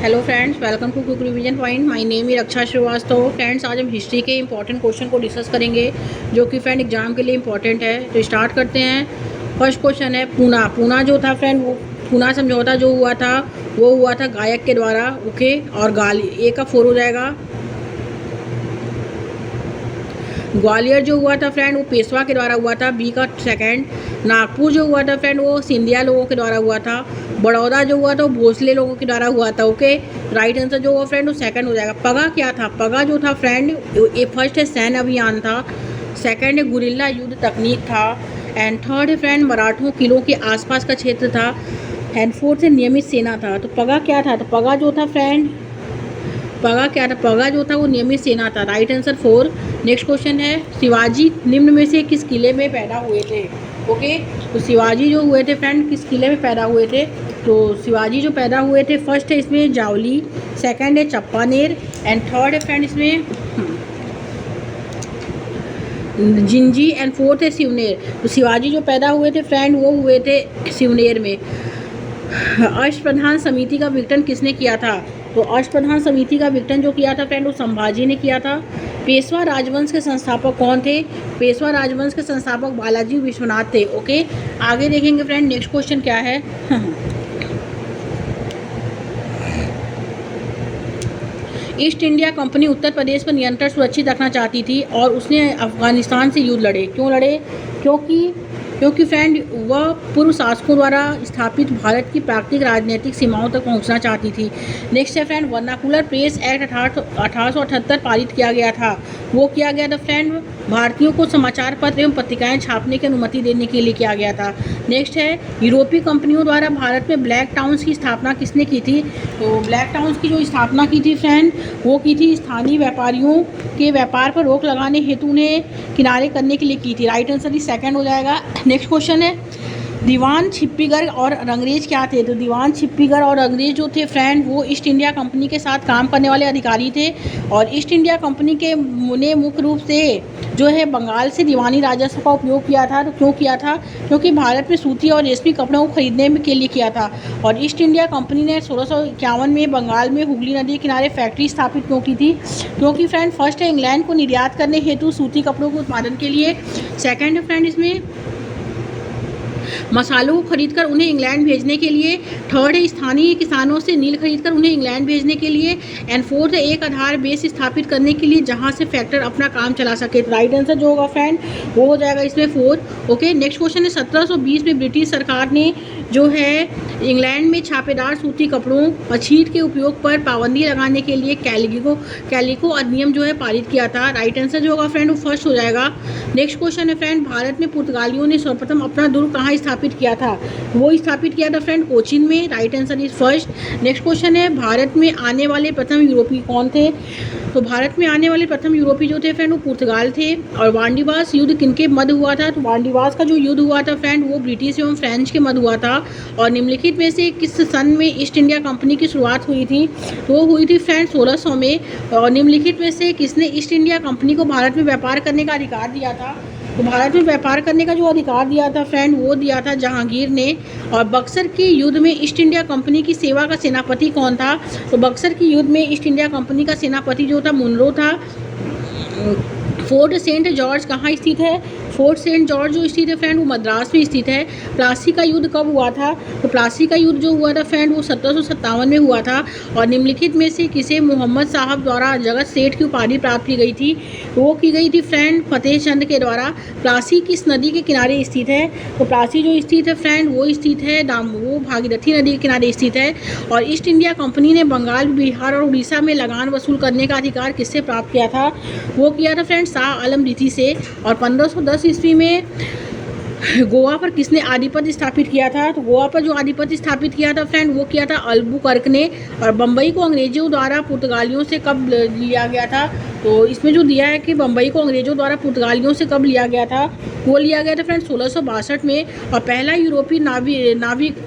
Hello friends, welcome to quick revision point. My name है Raksha Srivastava. Friends, आज हम history के इंपॉर्टेंट क्वेश्चन को डिस्कस करेंगे जो कि फ्रेंड एग्जाम के लिए इंपॉर्टेंट है। तो स्टार्ट करते हैं। फर्स्ट क्वेश्चन है पूना जो था फ्रेंड, वो पूना समझौता जो हुआ था वो हुआ था गायक के द्वारा। ओके, और ए का 4 हो जाएगा। ग्वालियर जो हुआ था फ्रेंड वो पेशवा के द्वारा हुआ था, बी का 2। नागपुर जो हुआ था फ्रेंड वो सिंधिया लोगों के द्वारा हुआ था। बड़ौदा जो हुआ था वो भोसले लोगों के द्वारा हुआ था। ओके, राइट आंसर जो हुआ फ्रेंड वो 2 हो जाएगा। पगा क्या था? पगा जो था फ्रेंड, ये फर्स्ट है सैन्य अभियान था, 2 है गुरिल्ला युद्ध तकनीक था, एंड 3rd है फ्रेंड मराठों किलों के आसपास का क्षेत्र था, एंड 4th है नियमित सेना था। तो पगा क्या था? तो पगा जो था फ्रेंड, पगा क्या था? पगा जो था वो नियमित सेना था। Right answer 4। नेक्स्ट क्वेश्चन है शिवाजी निम्न में से किस किले में पैदा हुए थे? ओके, तो शिवाजी जो हुए थे फ्रेंड किस किले में पैदा हुए थे? तो शिवाजी जो पैदा हुए थे, फर्स्ट है इसमें जावली, 2nd है चप्पानेर, एंड 3rd है फ्रेंड इसमें जिंजी, एंड 4th है सिवनेर। तो शिवाजी जो पैदा हुए थे फ्रेंड वो हुए थे सिवनेर में। अष्टप्रधान समिति का विघटन किसने किया था? तो अष्टप्रधान समिति का विघटन जो किया था फ्रेंड वो संभाजी ने किया था। पेशवा राजवंश के संस्थापक कौन थे? पेशवा राजवंश के संस्थापक बालाजी विश्वनाथ थे। ओके, आगे देखेंगे फ्रेंड। नेक्स्ट क्वेश्चन क्या है? East India company Uttar Pradesh पर नियंत्रण सुरक्षित रखना चाहती थी और उसने अफगानिस्तान से युद्ध लड़े। क्यों लड़े? क्योंकि फ्रेंड वह पूर्व शासकों द्वारा स्थापित भारत की प्राकृतिक राजनीतिक सीमाओं तक पहुंचना चाहती थी। नेक्स्ट है फ्रेंड वर्नाकुलर प्रेस एक्ट 1878 पारित किया गया था। वो किया गया था फ्रेंड भारतीयों को समाचार पत्र एवं पत्रिकाएं छापने की अनुमति देने के लिए किया गया था। नेक्स्ट है यूरोपीय कंपनियों द्वारा भारत में ब्लैक टाउन्स की स्थापना किसने की थी? तो ब्लैक टाउन्स की जो स्थापना की थी फ्रेंड वो की थी स्थानीय व्यापारियों के व्यापार पर रोक लगाने हेतु उन्हें किनारे करने के लिए की थी। राइट आंसर 2 हो जाएगा। नेक्स्ट क्वेश्चन है दीवान छिप्पीगर और अंग्रेज क्या थे? तो दीवान छिप्पीगर और अंग्रेज जो थे फ्रेंड वो ईस्ट इंडिया कंपनी के साथ काम करने वाले अधिकारी थे, और ईस्ट इंडिया कंपनी के ने मुख्य रूप से जो है बंगाल से दीवानी राजस्व का उपयोग किया था। तो क्यों किया था? क्योंकि भारत में सूती और रेशमी कपड़ों को खरीदने के लिए किया था। और ईस्ट इंडिया कंपनी ने 1651 में बंगाल में हुगली नदी किनारे फैक्ट्री स्थापित क्यों की थी? क्योंकि फ्रेंड फर्स्ट है इंग्लैंड को निर्यात करने हेतु सूती कपड़ों के उत्पादन के लिए, 2nd है फ्रेंड इसमें मसालों को खरीदकर उन्हें इंग्लैंड भेजने के लिए, 3rd है स्थानीय किसानों से नील खरीदकर उन्हें इंग्लैंड भेजने के लिए, एंड 4th है एक आधार बेस स्थापित करने के लिए जहां से फैक्टर अपना काम चला सके। तो राइट आंसर जो होगा फ्रेंड वो हो जाएगा इसमें 4। ओके, नेक्स्ट क्वेश्चन है 1720 में ब्रिटिश सरकार ने जो है इंग्लैंड में छापेदार सूती कपड़ों और छीट के उपयोग पर पाबंदी लगाने के लिए कैलिको अधिनियम जो है पारित किया था। राइट आंसर जो होगा फ्रेंड वो फर्स्ट हो जाएगा। नेक्स्ट क्वेश्चन है फ्रेंड भारत में पुर्तगालियों ने सर्वप्रथम अपना दुर्ग कहाँ स्थापित किया था? वो स्थापित किया था फ्रेंड कोचीन में। Right answer is first. Next question है भारत में आने वाले प्रथम यूरोपीय कौन थे? तो भारत में आने वाले प्रथम यूरोपीय जो थे फ्रेंड वो पुर्तगाल थे। और वांडीवास युद्ध किनके मध्य हुआ था? तो वांडीवास का जो युद्ध हुआ था फ्रेंड वो ब्रिटिश एवं फ्रेंच के मध्य हुआ था। और निम्नलिखित में से किस सन में ईस्ट इंडिया कंपनी की शुरुआत हुई थी? तो वो हुई थी फ्रेंड 1600 में। और निम्नलिखित में से किसने ईस्ट इंडिया कंपनी को भारत में व्यापार करने का अधिकार दिया था? तो भारत में व्यापार करने का जो अधिकार दिया था फ्रेंड वो दिया था जहांगीर ने। और बक्सर के युद्ध में ईस्ट इंडिया कंपनी की सेवा का सेनापति कौन था? तो बक्सर के युद्ध में ईस्ट इंडिया कंपनी का सेनापति जो था मुनरो था। फोर्ट सेंट जॉर्ज कहाँ स्थित है? फोर्ट सेंट जॉर्ज जो स्थित है फ्रेंड वो मद्रास में स्थित है। प्लासी का युद्ध कब हुआ था? तो प्लासी का युद्ध जो हुआ था फ्रेंड वो 1757 में हुआ था। और निम्नलिखित में से किसे मोहम्मद साहब द्वारा जगत सेठ की उपाधि प्राप्त की गई थी? वो की गई थी फ्रेंड फतेह चंद के द्वारा। प्लासी किस नदी के किनारे स्थित है? तो प्लासी जो स्थित है फ्रेंड वो स्थित है वो भागीरथी नदी के किनारे स्थित है। और ईस्ट इंडिया कंपनी ने बंगाल, बिहार और उड़ीसा में लगान वसूल करने का अधिकार किससे प्राप्त किया था? वो किया था फ्रेंड शाह आलम द्वितीय से। और 1510 ईस्वी में गोवा पर किसने आधिपत्य स्थापित किया था? तो गोवा पर जो आधिपत्य स्थापित किया था फ्रेंड वो किया था अल्बुकर्क ने। और बम्बई को अंग्रेजों द्वारा पुर्तगालियों से कब लिया गया था? तो इसमें जो दिया है कि बम्बई को अंग्रेजों द्वारा पुर्तगालियों से कब लिया गया था, वो लिया गया था फ्रेंड 1662 में। और पहला यूरोपीय नाविक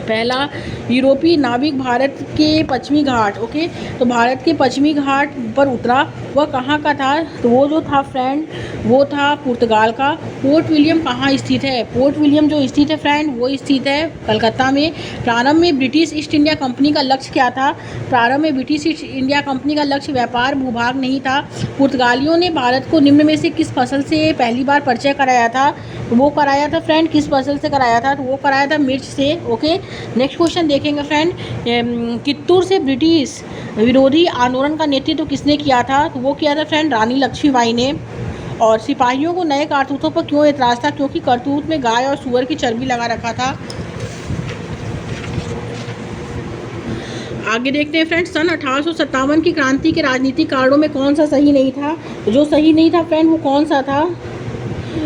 पहला यूरोपीय नाविक भारत के पश्चिमी घाट, ओके, तो भारत के पश्चिमी घाट पर उतरा, वह कहाँ का था, तो वो जो था फ्रेंड वो था पुर्तगाल का। पोर्ट विलियम कहाँ स्थित है, पोर्ट विलियम जो स्थित है फ्रेंड वो स्थित है कलकत्ता में। प्रारंभ में ब्रिटिश ईस्ट इंडिया कंपनी का लक्ष्य क्या था, प्रारंभ में ब्रिटिश ईस्ट इंडिया कंपनी का लक्ष्य व्यापार भूभाग नहीं था। पुर्तगालियों ने भारत को निम्न में से किस फसल से पहली बार परिचय कराया था, तो वो कराया था फ्रेंड किस फसल से कराया था, तो वो कराया था मिर्च से, ओके। नेक्स्ट क्वेश्चन देखेंगे फ्रेंड, कित्तूर से ब्रिटिश विरोधी आंदोलन का नेतृत्व किसने किया था, तो वो किया था फ्रेंड रानी लक्ष्मीबाई ने। और सिपाहियों को नए कारतूतों पर क्यों एतराज़ था, क्योंकि कारतूत में गाय और सुअर की चर्बी लगा रखा था। आगे देखते हैं फ्रेंड, सन 1857 की क्रांति के राजनीतिक कारणों में कौन सा सही नहीं था, जो सही नहीं था फ्रेंड वो कौन सा था,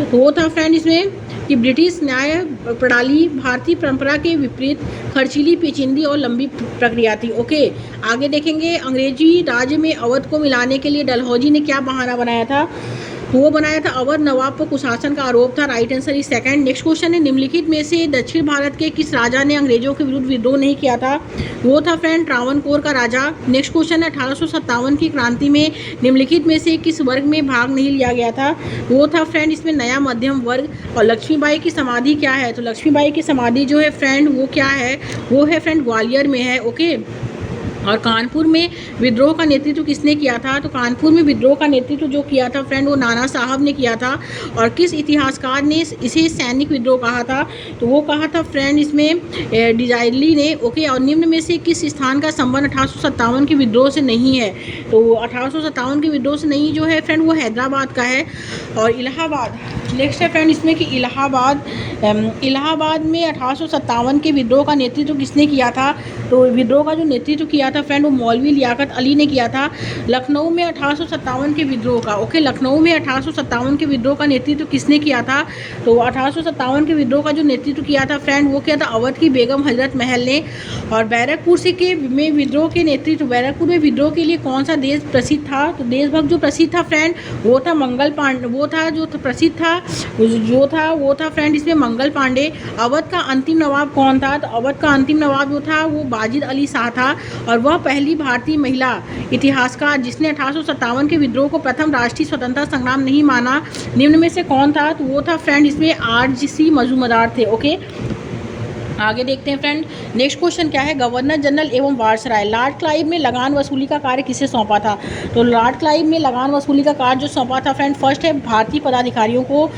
तो वो था फ्रेंड इसमें कि ब्रिटिश न्याय प्रणाली भारतीय परंपरा के विपरीत खर्चीली, पेचीदी और लंबी प्रक्रिया थी, ओके। आगे देखेंगे, अंग्रेजी राज्य में अवध को मिलाने के लिए डलहौजी ने क्या बहाना बनाया था, तो वो बनाया था अवध नवाब पर कुशासन का आरोप था, right answer is second. Next question है, निम्नलिखित में से दक्षिण भारत के किस राजा ने अंग्रेजों के विरुद्ध विद्रोह नहीं किया था, वो था फ्रेंड त्रावणकोर का राजा। नेक्स्ट क्वेश्चन है, 1857 की क्रांति में निम्नलिखित में से किस वर्ग में भाग नहीं लिया गया था, वो था फ्रेंड इसमें नया मध्यम वर्ग। और लक्ष्मीबाई की समाधि क्या है, तो लक्ष्मीबाई की समाधि जो है फ्रेंड वो क्या है, वो है फ्रेंड ग्वालियर में है, ओके। और कानपुर में विद्रोह का नेतृत्व किसने किया था, तो कानपुर में विद्रोह का नेतृत्व जो किया था फ्रेंड वो नाना साहब ने किया था। और किस इतिहासकार ने इसे सैनिक विद्रोह कहा था, तो वो कहा था फ्रेंड इसमें डिजाइली ने, ओके। और निम्न में से किस स्थान का संबंध 1857 के विद्रोह से नहीं है, तो 1857 के विद्रोह से नहीं जो है फ्रेंड वो हैदराबाद का है। और इलाहाबाद, नेक्स्ट है फ्रेंड इसमें कि इलाहाबाद में 1857 के विद्रोह का नेतृत्व किसने किया था, तो विद्रोह का जो नेतृत्व किया था फ्रेंड वो मौलवी लियाकत अली ने किया था। लखनऊ में 1857 के विद्रोह का, ओके, लखनऊ में 1857 के विद्रोह का नेतृत्व किसने किया था, तो 1857 के विद्रोह का जो नेतृत्व किया था फ्रेंड वो किया था अवध की बेगम हजरत महल ने। और बैरकपुर में विद्रोह के नेतृत्व, बैरकपुर में विद्रोह के लिए कौन सा देश प्रसिद्ध था, तो देशभक्त जो प्रसिद्ध था फ्रेंड वो था मंगल पांडे, वो था जो प्रसिद्ध था वो था फ्रेंड इसमें मंगल पांडे। अवध का अंतिम नवाब कौन था, तो अवध का अंतिम नवाब जो था वो बाजिद अली शाह था। और वह पहली भारतीय महिला इतिहासकार जिसने 1857 के विद्रोह को प्रथम राष्ट्रीय स्वतंत्रता संग्राम नहीं माना, निम्न में से कौन था, तो वो था फ्रेंड इसमें RGC मजूमदार थे, ओके। आगे देखते हैं फ्रेंड, नेक्स्ट क्वेश्चन क्या है, गवर्नर जनरल एवं वायसराय लॉर्ड क्लाइव ने लगान वसूली का कार्य किसे सौंपा था, तो लॉर्ड क्लाइव ने लगान वसूली का कार्य जो सौंपा था फ्रेंड, फर्स्ट है भारतीय पदाधिकारियों को,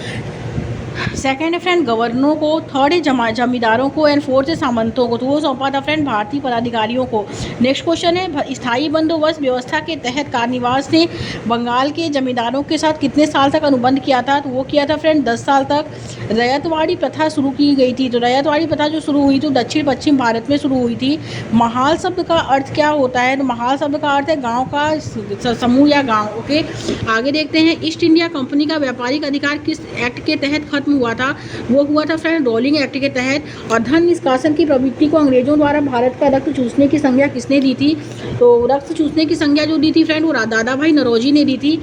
सेकेंड है फ्रेंड गवर्नरों को, थर्ड है जमींदारों को, एंड फोर्थ है सामंतों को, तो वो सौंपा था फ्रेंड भारतीय पदाधिकारियों को। नेक्स्ट क्वेश्चन है, स्थायी बंदोबस्त व्यवस्था के तहत कारनिवास ने बंगाल के जमींदारों के साथ कितने साल तक अनुबंध किया था, तो वो किया था फ्रेंड 10 साल तक। रैयतवाड़ी प्रथा शुरू की गई थी, तो रैयतवाड़ी प्रथा जो शुरू हुई तो दक्षिण पश्चिम भारत में शुरू हुई थी। महाल शब्द का अर्थ क्या होता है, तो महाल शब्द का अर्थ है गाँव का समूह या गाँव, ओके। आगे देखते हैं, ईस्ट इंडिया कंपनी का व्यापारिक अधिकार किस एक्ट के तहत खत्म हुआ था, वो हुआ था फ्रेंड रोलिंग एक्ट के तहत। और धन निष्कासन की प्रवृत्ति को अंग्रेजों द्वारा भारत का रक्त चूसने की संज्ञा किसने दी थी, तो रक्त चूसने की संज्ञा जो दी थी फ्रेंड वो दादा भाई नौरोजी ने दी थी।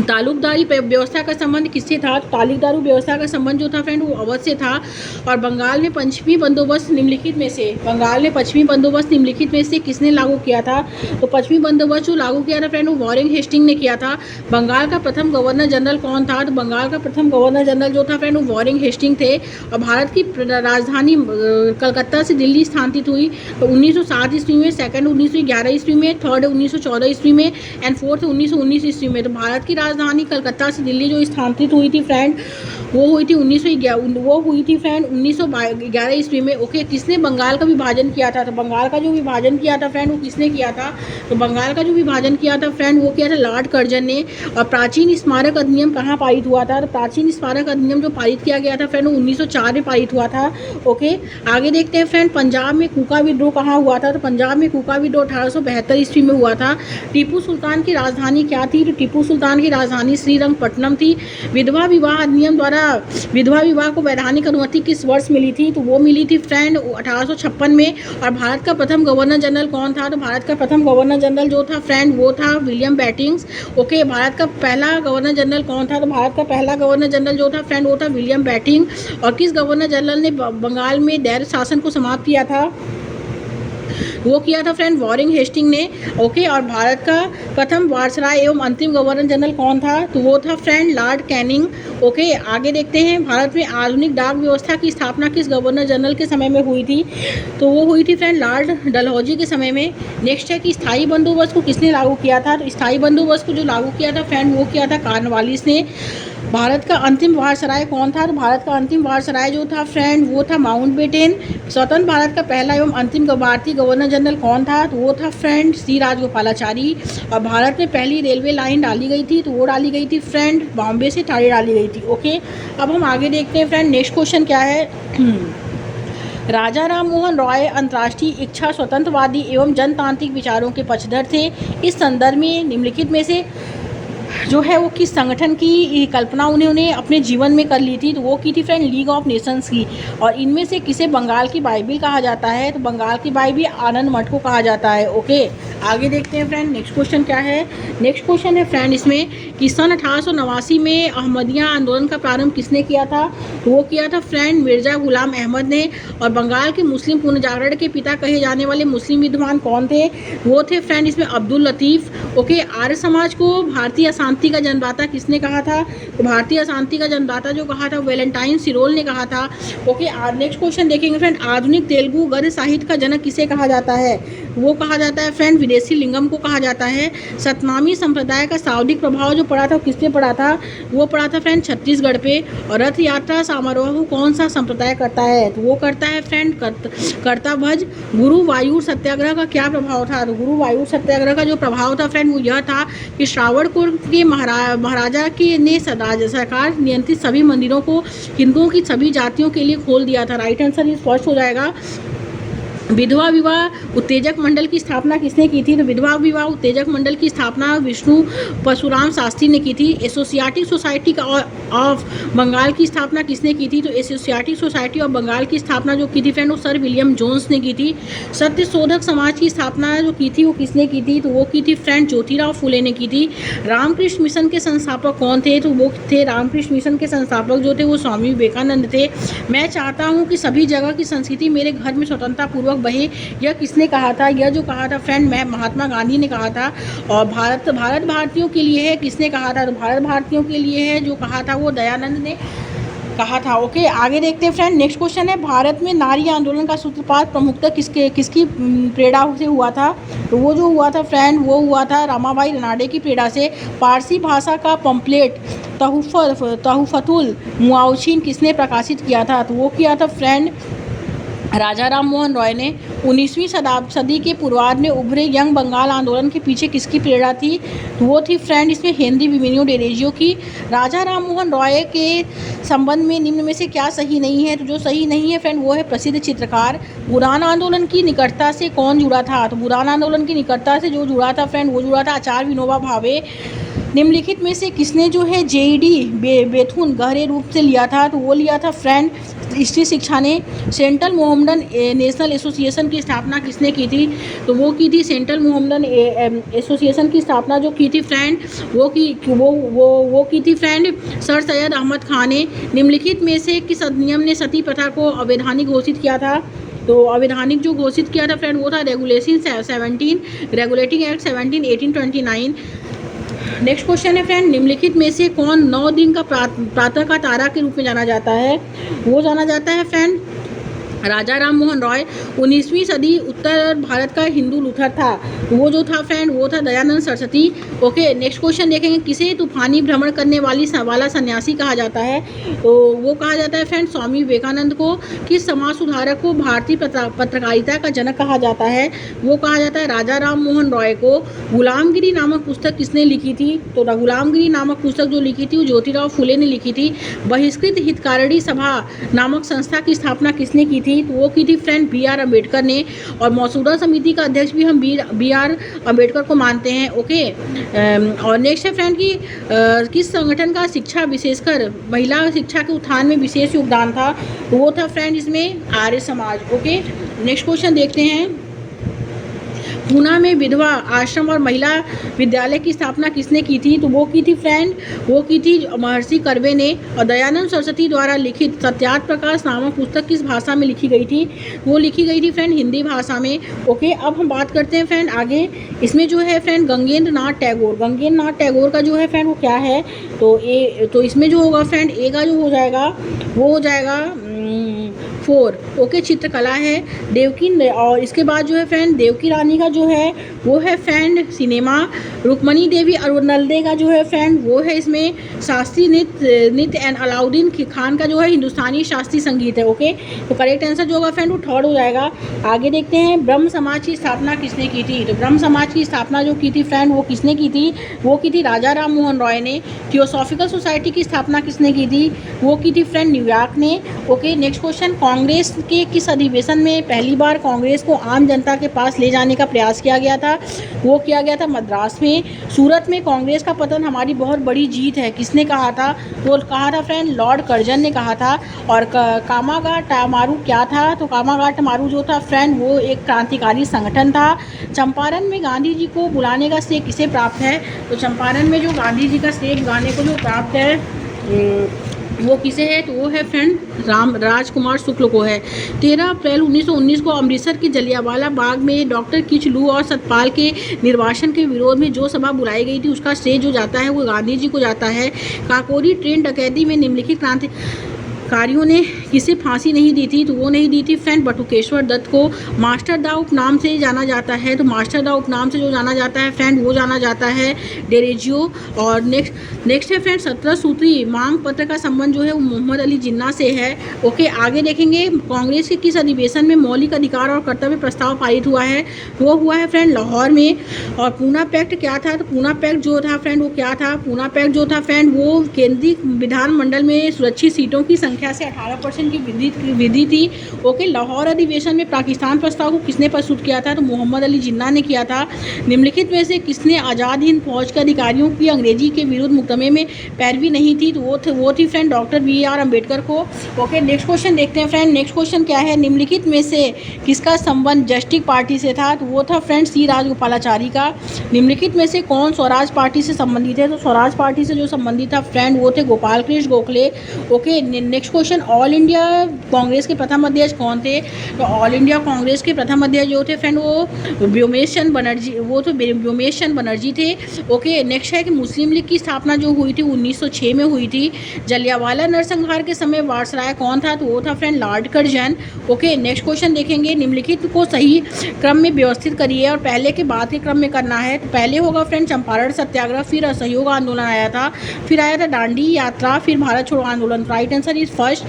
तालुकदारी व्यवस्था का संबंध किससे था, तो तालुकदारी व्यवस्था का संबंध जो था फ्रेंड वो अवध से था। और बंगाल में पश्चिमी बंदोबस्त निम्नलिखित में से किसने लागू किया था, तो पश्चिमी बंदोबस्त जो लागू किया था फ्रेंड वो वॉरेन हेस्टिंग ने किया था। बंगाल का प्रथम गवर्नर जनरल कौन था, तो बंगाल का प्रथम गवर्नर जनरल जो था फ्रेंड वो वॉरेन हेस्टिंग थे। और भारत की राजधानी कलकत्ता से दिल्ली स्थानांतरित हुई तो 1907 ईस्वी में, सेकंड 1911 ईस्वी में, थर्ड 1914 ईस्वी में, एंड फोर्थ 1919 ईस्वी में। तो भारत की राजधानी कलकत्ता से दिल्ली जो स्थानांतरित हुई थी फ्रेंड वो हुई थी 1911 ईस्वी में, ओके। किसने बंगाल का विभाजन किया था, तो बंगाल का जो विभाजन किया था फ्रेंड वो किसने किया था, तो बंगाल का जो विभाजन किया था फ्रेंड वो किया था लॉर्ड कर्जन ने। और प्राचीन स्मारक अधिनियम कहाँ पारित हुआ था, तो प्राचीन स्मारक अधिनियम जो पारित किया गया था फ्रेंड वो 1904 में पारित हुआ था, ओके। आगे देखते हैं फ्रेंड, पंजाब में कूका विद्रोह कहाँ हुआ था, तो पंजाब में कूका विद्रोह 1872 ईस्वी में हुआ था। टीपू सुल्तान की राजधानी क्या थी, तो टीपू सुल्तान की राजधानी श्रीरंगपट्टनम थी। विधवा विवाह अधिनियम द्वारा द्वारा विधवा विवाह को वैधानिक अनुमति किस वर्ष मिली थी? तो वो मिली थी फ्रेंड 1856 में। और भारत का प्रथम गवर्नर जनरल कौन था? तो भारत का प्रथम गवर्नर जनरल जो था फ्रेंड वो था विलियम बेटिंग्स। ओके, भारत का पहला गवर्नर जनरल कौन था? तो भारत का पहला गवर्नर जनरल जो था फ्रेंड वो था विलियम बेटिंग। और किस गवर्नर जनरल ने बंगाल में दैर्य शासन को समाप्त किया था? वो किया था फ्रेंड वॉरेन हेस्टिंग ने। ओके, और भारत का प्रथम वायसराय एवं अंतिम गवर्नर जनरल कौन था? तो वो था फ्रेंड लॉर्ड कैनिंग। ओके, आगे देखते हैं, भारत में आधुनिक डाक व्यवस्था की स्थापना किस गवर्नर जनरल के समय में हुई थी? तो वो हुई थी फ्रेंड लॉर्ड डलहौजी के समय में। नेक्स्ट है कि स्थायी बंदोबस्त को किसने लागू किया था? तो स्थायी बंदोबस्त को जो लागू किया था फ्रेंड वो किया था कॉर्नवालिस ने। भारत का अंतिम वायसराय कौन था? तो भारत का अंतिम वायसराय जो था फ्रेंड वो था माउंटबेटन। स्वतंत्र भारत का पहला एवं अंतिम भारतीय गवर्नर जनरल कौन था? तो वो था फ्रेंड सी राजगोपालाचारी। और भारत में पहली रेलवे लाइन डाली गई थी तो वो डाली गई थी फ्रेंड बॉम्बे से ठाणे डाली गई थी। ओके, अब हम आगे देखते हैं फ्रेंड नेक्स्ट क्वेश्चन क्या है। राजा राम मोहन रॉय अंतर्राष्ट्रीय इच्छा स्वतंत्रवादी एवं जनतांत्रिक विचारों के पक्षधर थे। इस संदर्भ में निम्नलिखित में से जो है वो किस संगठन की कल्पना उन्होंने अपने जीवन में कर ली थी? तो वो की थी फ्रेंड लीग ऑफ नेशंस की। और इनमें से किसे बंगाल की बाइबिल कहा जाता है? तो बंगाल की बाइबिल आनंद मठ को कहा जाता है। ओके, आगे देखते हैं फ्रेंड नेक्स्ट क्वेश्चन क्या है। नेक्स्ट क्वेश्चन है फ्रेंड इसमें कि सन 1889 में अहमदिया आंदोलन का प्रारंभ किसने किया था? तो वो किया था फ्रेंड मिर्जा गुलाम अहमद ने। और बंगाल के मुस्लिम पुनर्जागरण के पिता कहे जाने वाले मुस्लिम विद्वान कौन थे? वो थे फ्रेंड इसमें अब्दुल लतीफ़। ओके, आर्य समाज को भारतीय अशांति का जन्मदाता किसने कहा था? तो भारतीय अशांति का जन्मदाता जो कहा था वैलेंटाइन सिरोल ने कहा था। ओके, नेक्स्ट क्वेश्चन देखेंगे फ्रेंड, आधुनिक तेलुगु गद्य साहित्य का जनक किसे कहा जाता है? वो कहा जाता है फ्रेंड विदेशी लिंगम को कहा जाता है। सतनामी संप्रदाय का शाब्दिक प्रभाव जो पड़ा था किस पे पड़ा था? वो पड़ा था फ्रेंड छत्तीसगढ़ पे। और रथ यात्रा समारोह कौन सा संप्रदाय करता है? तो वो करता है फ्रेंड कर्ताभज। गुरु वायूर सत्याग्रह का क्या प्रभाव था? तो गुरु वायूर सत्याग्रह का जो प्रभाव था फ्रेंड वो यह था कि श्रावणकोर के महाराजा के ने सरकार नियंत्रित सभी मंदिरों को हिंदुओं की सभी जातियों के लिए खोल दिया था। राइट आंसर ये स्पष्ट हो जाएगा। विधवा विवाह उत्तेजक मंडल की स्थापना किसने की थी? तो विधवा विवाह उत्तेजक मंडल की स्थापना विष्णु परशुराम शास्त्री ने की थी। एसोसिएटिक सोसाइटी ऑफ बंगाल की स्थापना किसने की थी? तो एसोसिएटिक सोसाइटी ऑफ बंगाल की स्थापना जो की थी फ्रेंड वो सर विलियम जोन्स ने की थी। सत्य शोधक समाज की स्थापना जो की थी वो किसने की थी? तो वो की थी फ्रेंड ज्योतिराव फुले ने की थी। रामकृष्ण मिशन के संस्थापक कौन थे? तो वो थे रामकृष्ण मिशन के संस्थापक जो थे वो स्वामी विवेकानंद थे। मैं चाहता हूँ कि सभी जगह की संस्कृति मेरे घर में स्वतंत्रता पूर्वक बहे, यह किसने कहा था? यह जो कहा था फ्रेंड मैं महात्मा गांधी ने कहा था। और भारत भारतीयों के लिए है किसने कहा था? तो भारत भारतीयों के लिए है जो कहा था वो दयानंद ने कहा था। ओके, आगे देखते हैं फ्रेंड नेक्स्ट क्वेश्चन है, भारत में नारी आंदोलन का सूत्रपात प्रमुखता किसकी प्रेरणा से हुआ था? तो वो जो हुआ था फ्रेंड वो हुआ था रमाबाई रनाडे की प्रेरणा से। पारसी भाषा का पंपलेट तहुफतुल मुआवशीन किसने प्रकाशित किया था? तो वो किया था फ्रेंड राजा राम मोहन रॉय ने। 19वीं सदी के पूर्वार्ध में उभरे यंग बंगाल आंदोलन के पीछे किसकी प्रेरणा थी? तो वो थी फ्रेंड इसमें हेनरी बिमिनियो डेरेजियो की। राजा राम मोहन रॉय के संबंध में निम्न में से क्या सही नहीं है? तो जो सही नहीं है फ्रेंड वो है प्रसिद्ध चित्रकार। बुरान आंदोलन की निकटता से कौन जुड़ा था? तो बुरान आंदोलन की निकटता से जो जुड़ा था फ्रेंड वो जुड़ा था आचार्य विनोबा भावे। निम्नलिखित में से किसने जो है जेईडी बेथुन गहरे रूप से लिया था? तो वो लिया था फ्रेंड स्त्री शिक्षा ने। सेंट्रल मोहम्मदन नेशनल एसोसिएशन की स्थापना किसने की थी? तो वो की थी सेंट्रल मोहम्मदन एसोसिएशन की स्थापना जो की थी फ्रेंड वो की थी फ्रेंड सर सैयद अहमद खान ने। निम्नलिखित में से किस अधिनियम ने सती प्रथा को अवैधानिक घोषित किया था? तो अवैधानिक जो घोषित किया था फ्रेंड वो था रेगुलेटिंग एक्ट 1829। नेक्स्ट क्वेश्चन है फ्रेंड, निम्नलिखित में से कौन 9 दिन का प्रातः का तारा के रूप में जाना जाता है? वो जाना जाता है फ्रेंड राजा राम मोहन रॉय। 19वीं सदी उत्तर भारत का हिंदू लूथर था। वो जो था फ्रेंड वो था Dayanand Saraswati. Okay, next question देखेंगे, किसे तूफानी भ्रमण करने वाला सन्यासी कहा जाता है? तो वो कहा जाता है फ्रेंड स्वामी विवेकानंद को। किस समाज सुधारक को भारतीय पत्रकारिता का जनक कहा जाता है? वो कहा जाता है राजा राम मोहन रॉय को। गुलामगिरी नामक पुस्तक किसने लिखी थी? तो गुलामगिरी नामक पुस्तक जो लिखी थी वो ज्योतिराव फुले ने लिखी थी। बहिष्कृत हितकारिणी सभा नामक संस्था की स्थापना किसने की थी? थी, तो वो की थी फ्रेंड बी आर अम्बेडकर ने। और मसौदा समिति का अध्यक्ष भी हम बी आर अम्बेडकर को मानते हैं। ओके, और नेक्स्ट है फ्रेंड कि किस संगठन का शिक्षा विशेषकर महिला शिक्षा के उत्थान में विशेष योगदान था, वो था फ्रेंड इसमें Arya Samaj. Okay, next question देखते हैं। पूना में विधवा आश्रम और महिला विद्यालय की स्थापना किसने की थी, तो वो की थी फ्रेंड, वो की थी महर्षि कर्वे ने। और दयानंद सरस्वती द्वारा लिखित सत्यार्थ प्रकाश नामक पुस्तक किस भाषा में लिखी गई थी, वो लिखी गई थी फ्रेंड हिंदी भाषा में। ओके, अब हम बात करते हैं फ्रेंड आगे। इसमें जो है फ्रेंड गंगेंद्र नाथ टैगोर का जो है फ्रेंड वो क्या है, तो इसमें जो होगा फ्रेंड ए का जो हो जाएगा वो हो जाएगा 4। ओके, चित्रकला है। देवकी, और इसके बाद जो है फ्रेंड देवकी रानी का जो है वो है फ्रेंड सिनेमा। रुक्मणी देवी अरुणदे का जो है फ्रेंड वो है इसमें शास्त्रीय नृत्य एंड अलाउद्दीन खान का जो है हिंदुस्तानी शास्त्रीय संगीत है। ओके, तो करेक्ट आंसर जो होगा फ्रेंड वो 3rd हो जाएगा। आगे देखते हैं ब्रह्म समाज की स्थापना किसने की थी, तो ब्रह्म समाज की स्थापना जो की थी फ्रेंड वो किसने की थी, वो की थी राजा राम मोहन रॉय ने। थियोसॉफिकल सोसाइटी की स्थापना किसने की थी, वो की थी फ्रेंड न्यूयॉर्क ने। Okay, next question. कांग्रेस के किस अधिवेशन में पहली बार कांग्रेस को आम जनता के पास ले जाने का प्रयास किया गया था, वो किया गया था मद्रास में। सूरत में कांग्रेस का पतन हमारी बहुत बड़ी जीत है, किसने कहा था, तो कहा था फ्रेंड लॉर्ड कर्जन ने कहा था। और कामागार टमारू क्या था, तो कामागार टमारू जो था फ्रेंड वो एक क्रांतिकारी संगठन था। चंपारण में गांधी जी को बुलाने का श्रेय किसे प्राप्त है, तो चंपारण में जो गांधी जी का श्रेय बुलाने को जो प्राप्त है वो किसे है, तो वो है फ्रेंड राजकुमार शुक्ल को है। 13 अप्रैल 1919 को अमृतसर के जलियांवाला बाग में डॉक्टर किचलू और सतपाल के निर्वासन के विरोध में जो सभा बुलाई गई थी उसका श्रेय जो जाता है वो गांधी जी को जाता है। काकोरी ट्रेन डकैती में निम्नलिखित क्रांतिकारियों ने किसे फांसी नहीं दी थी, तो वो नहीं दी थी फ्रेंड बटुकेश्वर दत्त को। मास्टर दा उपनाम से जाना जाता है, तो मास्टर दा उपनाम से जो जाना जाता है फ्रेंड वो जाना जाता है डेरेजियो। और नेक्स्ट है फ्रेंड 17 सूत्री मांग पत्र का संबंध जो है वो मोहम्मद अली जिन्ना से है। ओके, आगे देखेंगे कांग्रेस के किस अधिवेशन में मौलिक अधिकार और कर्तव्य प्रस्ताव पारित हुआ है, वो हुआ है फ्रेंड लाहौर में। और पूना पैक्ट क्या था, तो पूना पैक्ट जो था फ्रेंड वो क्या था, पूना पैक्ट जो था फ्रेंड वो केंद्रीय विधानमंडल में सुरक्षित सीटों की संख्या से 18% की विधि थी। ओके, लाहौर अधिवेशन में पाकिस्तान प्रस्ताव को किसने प्रस्तुत किया था, तो मोहम्मद अली जिन्ना ने किया था। निम्नलिखित में से किसने आज़ाद हिंद फौज के अधिकारियों की अंग्रेजी के विरुद्ध मुकदमे में पैरवी नहीं थी, तो वो थी friend doctor B R Ambedkar को। ओके, नेक्स्ट क्वेश्चन देखते हैं फ्रेंड। नेक्स्ट क्वेश्चन क्या है, निम्नलिखित में से किसका संबंध जस्टिस पार्टी से था, तो वो था फ्रेंड सी राजगोपालाचारी का। निम्नलिखित में से कौन स्वराज पार्टी से संबंधित है, तो स्वराज पार्टी से जो संबंधित था फ्रेंड वो थे Gopal Krishna Gokhale. Okay, next question. All India Congress के प्रथम अध्यक्ष कौन थे, तो ऑल इंडिया कांग्रेस के प्रथम अध्यक्ष जो थे फ्रेंड वो व्योमेश चंद्र बनर्जी थे। ओके, नेक्स्ट है कि मुस्लिम लीग की स्थापना जो हुई थी 1906 में हुई थी। जलियांवाला नरसंहार के समय वायसराय कौन था, तो वो था friend Lord Curzon. Okay, next question देखेंगे। निम्नलिखित को सही क्रम में व्यवस्थित करिए और पहले के बाद के क्रम में करना है। तो पहले होगा फ्रेंड चंपारण सत्याग्रह, फिर असहयोग आंदोलन आया था, फिर आया था दांडी यात्रा, फिर भारत छोड़ो आंदोलन। Right answer is first.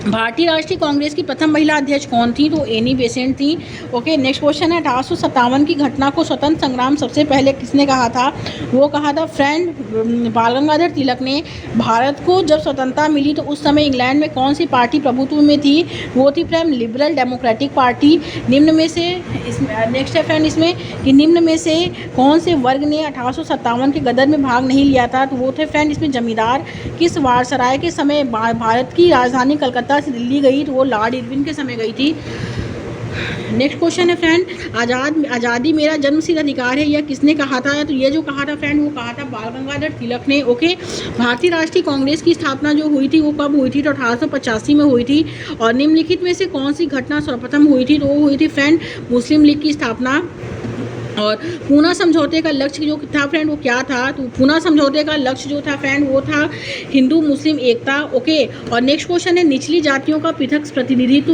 भारतीय राष्ट्रीय कांग्रेस की प्रथम महिला अध्यक्ष कौन थी, तो एनी बेसेंट थी। ओके, नेक्स्ट क्वेश्चन है 1857 की घटना को स्वतंत्र संग्राम सबसे पहले किसने कहा था, वो कहा था फ्रेंड बाल गंगाधर तिलक ने। भारत को जब स्वतंत्रता मिली तो उस समय इंग्लैंड में कौन सी पार्टी प्रभुत्व में थी, वो थी फ्रेंड लिबरल डेमोक्रेटिक पार्टी। निम्न में से नेक्स्ट है फ्रेंड इसमें कि निम्न में से कौन से वर्ग ने 1857 के गदर में भाग नहीं लिया था, तो वो थे फ्रेंड इसमें जमींदार। किस वायसराय के समय भारत की राजधानी कलकत्ता से दिल्ली गई, तो वो लॉर्ड इरविन के समय गई थी। नेक्स्ट क्वेश्चन है फ्रेंड आज़ादी मेरा जन्मसिद्ध अधिकार है यह किसने कहा था, तो ये जो कहा था फ्रेंड वो कहा था बाल गंगाधर तिलक ने। ओके, भारतीय राष्ट्रीय कांग्रेस की स्थापना जो हुई थी वो कब हुई थी, तो 1885 में हुई थी। और निम्नलिखित में से कौन सी घटना सर्वप्रथम हुई थी, तो वो हुई थी फ्रेंड मुस्लिम लीग की स्थापना। और पूना समझौते का लक्ष्य जो था फ्रेंड वो क्या था, तो पूना समझौते का लक्ष्य जो था फ्रेंड वो था हिंदू मुस्लिम एकता। ओके, और नेक्स्ट क्वेश्चन है निचली जातियों का पृथक प्रतिनिधित्व।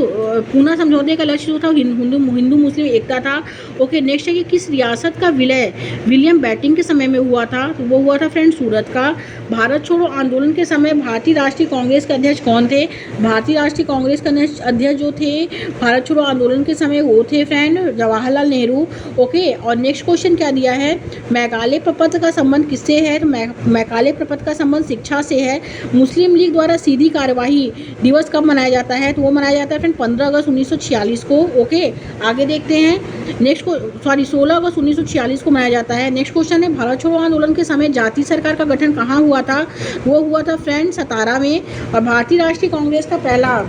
पूना समझौते का लक्ष्य जो था हिंदू मुस्लिम एकता था। ओके, नेक्स्ट है कि किस रियासत का विलय विलियम बैटिंग के समय में हुआ था, तो वो हुआ था फ्रेंड सूरत का। भारत छोड़ो आंदोलन के समय भारतीय राष्ट्रीय कांग्रेस के अध्यक्ष कौन थे, भारतीय राष्ट्रीय कांग्रेस के अध्यक्ष जो थे भारत छोड़ो आंदोलन के समय वो थे फ्रेंड जवाहरलाल नेहरू। ओके, और और नेक्स्ट क्वेश्चन क्या दिया है, मैकाले प्रपत्र का संबंध किससे है, तो मैकाले प्रपत्र का संबंध शिक्षा से है। मुस्लिम लीग द्वारा सीधी कार्यवाही दिवस कब मनाया जाता है, तो वो मनाया जाता है फ्रेंड 15 अगस्त 1946 को। ओके, आगे देखते हैं। नेक्स्ट को 16 अगस्त 1946 को मनाया जाता है। नेक्स्ट क्वेश्चन है, भारत छोड़ो आंदोलन के समय जातीय सरकार का गठन कहाँ हुआ था, वो हुआ था फ्रेंड सतारा में। और भारतीय राष्ट्रीय कांग्रेस का पहला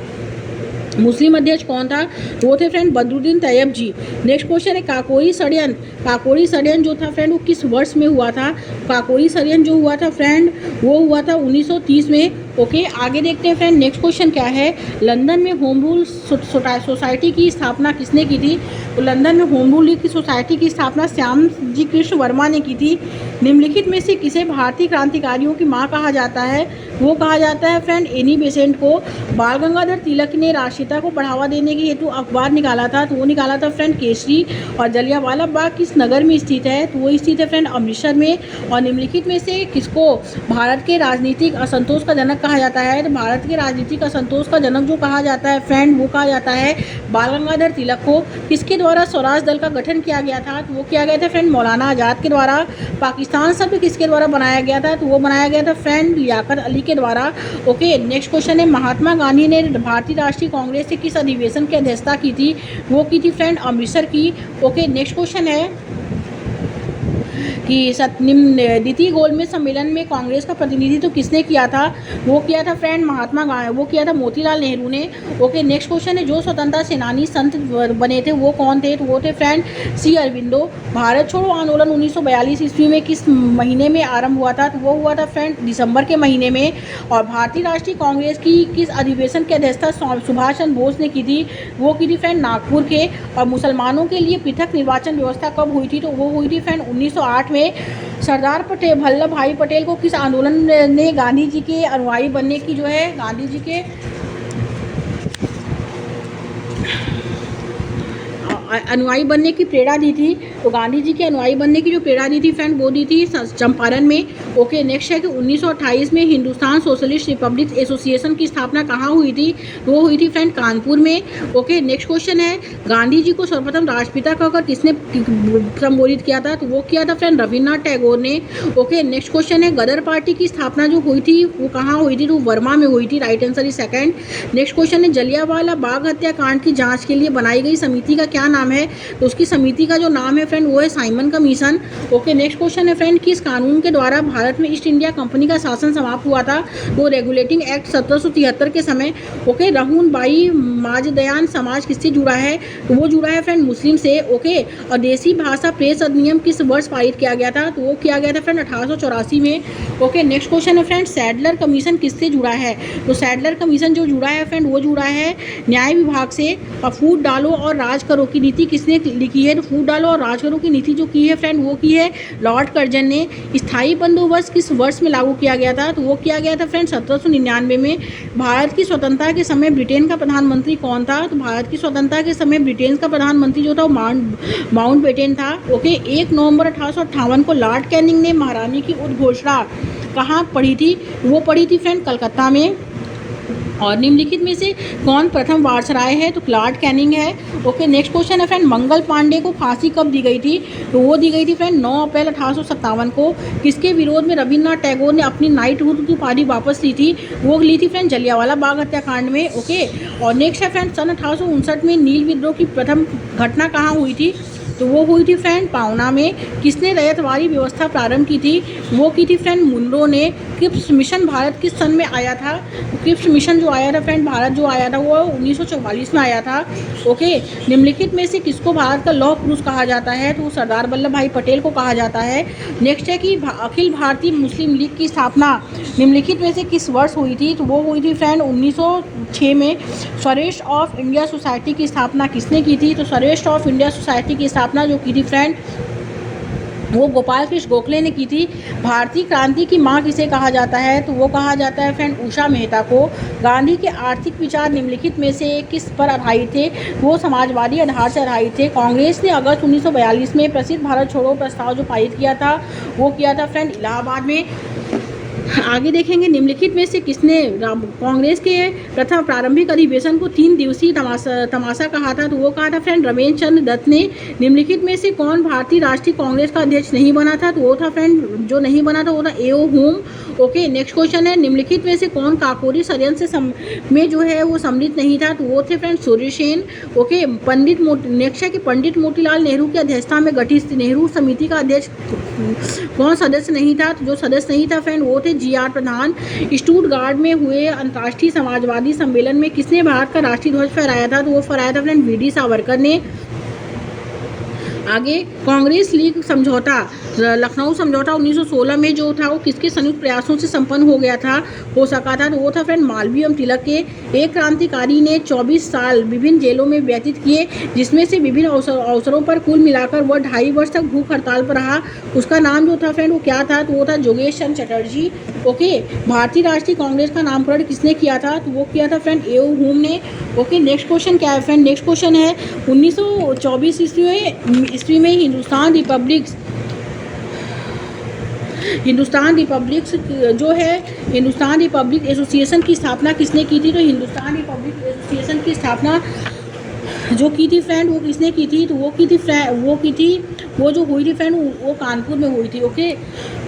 मुस्लिम अध्यक्ष कौन था, वो थे फ्रेंड बदरुद्दीन तैयब जी। नेक्स्ट क्वेश्चन है, काकोरी षड्यंत्र जो था फ्रेंड वो किस वर्ष में हुआ था, काकोरी षड्यंत्र जो हुआ था फ्रेंड वो हुआ था 1930 में। ओके, आगे देखते हैं फ्रेंड। नेक्स्ट क्वेश्चन क्या है, लंदन में होम रूल सोसाइटी की स्थापना किसने की थी, तो लंदन में होम रूल की सोसाइटी की स्थापना श्याम जी कृष्ण वर्मा ने की थी। निम्नलिखित में से किसे भारतीय क्रांतिकारियों की माँ कहा जाता है, वो कहा जाता है फ्रेंड एनी बेसेंट को। बाल गंगाधर तिलक ने राष्ट्रीयता को बढ़ावा देने के हेतु अखबार निकाला था, तो वो निकाला था फ्रेंड केसरी। और जलियांवाला बाग किस नगर में स्थित है, तो वो स्थित है फ्रेंड अमृतसर में। और निम्नलिखित में से किसको भारत के राजनीतिक असंतोष का जनक कहा जाता है, तो भारत के राजनीतिक असंतोष का जनक जो कहा जाता है फ्रेंड वो कहा जाता है बाल गंगाधर तिलक को। किसके द्वारा स्वराज दल का गठन किया गया था, तो वो किया गया था फ्रेंड मौलाना आज़ाद के द्वारा। पाकिस्तान शब्द किसके द्वारा बनाया गया था, तो वो बनाया गया था फ्रेंड लियाकत अली के द्वारा। ओके, नेक्स्ट क्वेश्चन है, महात्मा गांधी ने भारतीय राष्ट्रीय कांग्रेस के किस अधिवेशन की अध्यक्षता की थी, वो की थी फ्रेंड अमृतसर की। ओके, नेक्स्ट क्वेश्चन है कि द्वितीय गोलमेज सम्मेलन में कांग्रेस का प्रतिनिधित्व किसने किया था, वो किया था फ्रेंड वो किया था मोतीलाल नेहरू ने। ओके, नेक्स्ट क्वेश्चन है, जो स्वतंत्रता सेनानी संत बने थे वो कौन थे, तो वो थे फ्रेंड सी अरविंदो। भारत छोड़ो आंदोलन 1942 ईस्वी में किस महीने में आरंभ हुआ था, तो वो हुआ था फ्रेंड दिसंबर के महीने में। और भारतीय राष्ट्रीय कांग्रेस की किस अधिवेशन की अध्यक्षता सुभाष चंद्र बोस ने की थी, वो की थी फ्रेंड नागपुर के। और मुसलमानों के लिए पृथक निर्वाचन व्यवस्था कब हुई थी, तो वो हुई थी फ्रेंड 1908 में। सरदार वल्लभ भाई पटेल को किस आंदोलन ने गांधी जी के अनुयायी बनने की जो है गांधी जी के अनुयायी बनने की प्रेरणा दी थी, तो गांधी जी के अनुयायी बनने की जो प्रेरणा दी थी फ्रेंड वो दी थी चंपारण में। ओके, नेक्स्ट है कि 1928 में हिंदुस्तान सोशलिस्ट रिपब्लिक एसोसिएशन की स्थापना कहाँ हुई थी, वो हुई थी फ्रेंड कानपुर में। ओके, नेक्स्ट क्वेश्चन है, गांधी जी को सर्वप्रथम राष्ट्रपिता कहकर किसने संबोधित किया था, तो वो किया था फ्रेंड रविन्द्रनाथ टैगोर ने। ओके, नेक्स्ट क्वेश्चन है, गदर पार्टी की स्थापना जो हुई थी वो कहाँ हुई थी, तो वर्मा में हुई थी। Right answer is second. Next question है, जलियांवाला बाग हत्याकांड की जांच के लिए बनाई गई समिति का क्या नाम है, तो उसकी समिति का जो नाम है फ्रेंड वो है Simon commission. Okay, next question है फ्रेंड, किस कानून के द्वारा भारत में ईस्ट इंडिया कंपनी का शासन समाप्त हुआ था, वो रेगुलेटिंग एक्ट 1773 के समय। ओके, रहून बाई माजदयान समाज किससे जुड़ा है, तो वो जुड़ा है फ्रेंड मुस्लिम से। ओके, और देसी भाषा प्रेस अधिनियम किस वर्ष पारित किया गया था, तो वो किया गया था फ्रेंड 1884 में। ओके, नेक्स्ट क्वेश्चन है फ्रेंड, सैडलर कमीशन किससे जुड़ा है, तो सैडलर कमीशन जो जुड़ा है फ्रेंड वो जुड़ा है न्याय विभाग से। और फूट डालो और राज करो की नीति किसने लिखी है, तो फूट डालो और राज करो की नीति जो की है फ्रेंड वो की है लॉर्ड कर्जन ने। स्थायी बंदोबस्त किस वर्ष में लागू किया गया था, तो वो किया गया था फ्रेंड 1799 में। भारत की स्वतंत्रता के समय ब्रिटेन का प्रधानमंत्री कौन था, तो भारत की स्वतंत्रता के समय ब्रिटेन का प्रधानमंत्री जो था वो माउंटबेटन था। ओके, 1 नवंबर 1858 को लॉर्ड कैनिंग ने महारानी की उद्घोषणा कहाँ पढ़ी थी, वो पढ़ी थी फ्रेंड कलकत्ता में। और निम्नलिखित में से कौन प्रथम वायसराय है, तो लॉर्ड कैनिंग है। ओके, नेक्स्ट क्वेश्चन है फ्रेंड, मंगल पांडे को फांसी कब दी गई थी, तो वो दी गई थी फ्रेंड 9 अप्रैल 1857 को। किसके विरोध में रविन्द्रनाथ टैगोर ने अपनी नाइटहुड की उपाधि वापस ली थी, वो ली थी फ्रेंड जलियांवाला बाग हत्याकांड में। ओके, और नेक्स्ट है फ्रेंड, सन 1859 में नील विद्रोह की प्रथम घटना कहाँ हुई थी, तो वो हुई थी फ्रेंड पावना में। किसने रैयतवाड़ी व्यवस्था प्रारंभ की थी, वो की थी फ्रेंड मुंडो ने। क्रिप्स मिशन भारत किस सन में आया था, क्रिप्स मिशन जो आया था फ्रेंड भारत जो आया था वो 1944 में आया था। ओके, निम्नलिखित में से किसको भारत का लौह पुरुष कहा जाता है, तो सरदार वल्लभ भाई पटेल को कहा जाता है। नेक्स्ट है कि अखिल भारतीय मुस्लिम लीग की स्थापना निम्नलिखित में से किस वर्ष हुई थी, तो वो हुई थी फ्रेंड 1906 में। स्वराष्ट्र ऑफ इंडिया सोसाइटी की स्थापना किसने की थी, तो स्वराष्ट्र ऑफ इंडिया सोसाइटी की स्थापना जो की थी फ्रेंड वो गोपाल कृष्ण गोखले ने की थी। भारतीय क्रांति की माँ किसे कहा जाता है, तो वो कहा जाता है फ्रेंड उषा मेहता को। गांधी के आर्थिक विचार निम्नलिखित में से किस पर आधारित थे, वो समाजवादी आधार से आधारित थे। कांग्रेस ने अगस्त 1942 में प्रसिद्ध भारत छोड़ो प्रस्ताव जो पारित किया था वो किया था फ्रेंड इलाहाबाद में। आगे देखेंगे निम्नलिखित में से किसने कांग्रेस के प्रथम प्रारंभिक अधिवेशन को 3 दिवसीय तमाशा कहा था, तो वो कहा था फ्रेंड रमेश चंद्र दत्त ने। निम्नलिखित में से कौन भारतीय राष्ट्रीय कांग्रेस का अध्यक्ष नहीं बना था, तो वो था फ्रेंड जो नहीं बना था वो था एओ हुम। ओके, नेक्स्ट क्वेश्चन है निम्नलिखित में से कौन काकोरी षड्यंत्र में जो है वो सम्मिलित नहीं था, तो वो थे friend Surya Sen. Okay, next है कि पंडित मोतीलाल नेहरू की अध्यक्षता में गठित नेहरू समिति का अध्यक्ष कौन सदस्य नहीं था, तो जो सदस्य नहीं था फ्रेंड वो थे GR प्रधान। स्टुटगार्ट में हुए अंतर्राष्ट्रीय समाजवादी सम्मेलन में किसने भारत का राष्ट्रीय ध्वज फहराया था, तो वो फहराया था फ्रेंड VD सावरकर ने। आगे कांग्रेस लीग समझौता, लखनऊ समझौता 1916 में जो था वो किसके संयुक्त प्रयासों से संपन्न हो सका था, तो वो था फ्रेंड मालवीय एवं तिलक के। एक क्रांतिकारी ने 24 साल विभिन्न जेलों में व्यतीत किए, जिसमें से विभिन्न अवसरों पर कुल मिलाकर वह 2.5 वर्ष तक भूख हड़ताल पर रहा। उसका नाम जो था फ्रेंड वो क्या था, तो वो था जोगेश चंद्र चटर्जी। ओके, भारतीय राष्ट्रीय कांग्रेस का नामकरण किसने किया था, तो वो किया था फ्रेंड एओ हुम ने। ओके, नेक्स्ट क्वेश्चन क्या है फ्रेंड, नेक्स्ट क्वेश्चन है 1924 ईस्वी में हिंदुस्तान रिपब्लिक जो है हिंदुस्तान रिपब्लिक एसोसिएशन की स्थापना किसने की थी, तो हिंदुस्तान रिपब्लिक एसोसिएशन की स्थापना जो की थी फ्रेंड वो किसने की थी, तो वो जो हुई थी फ्रेंड वो कानपुर में हुई थी। ओके,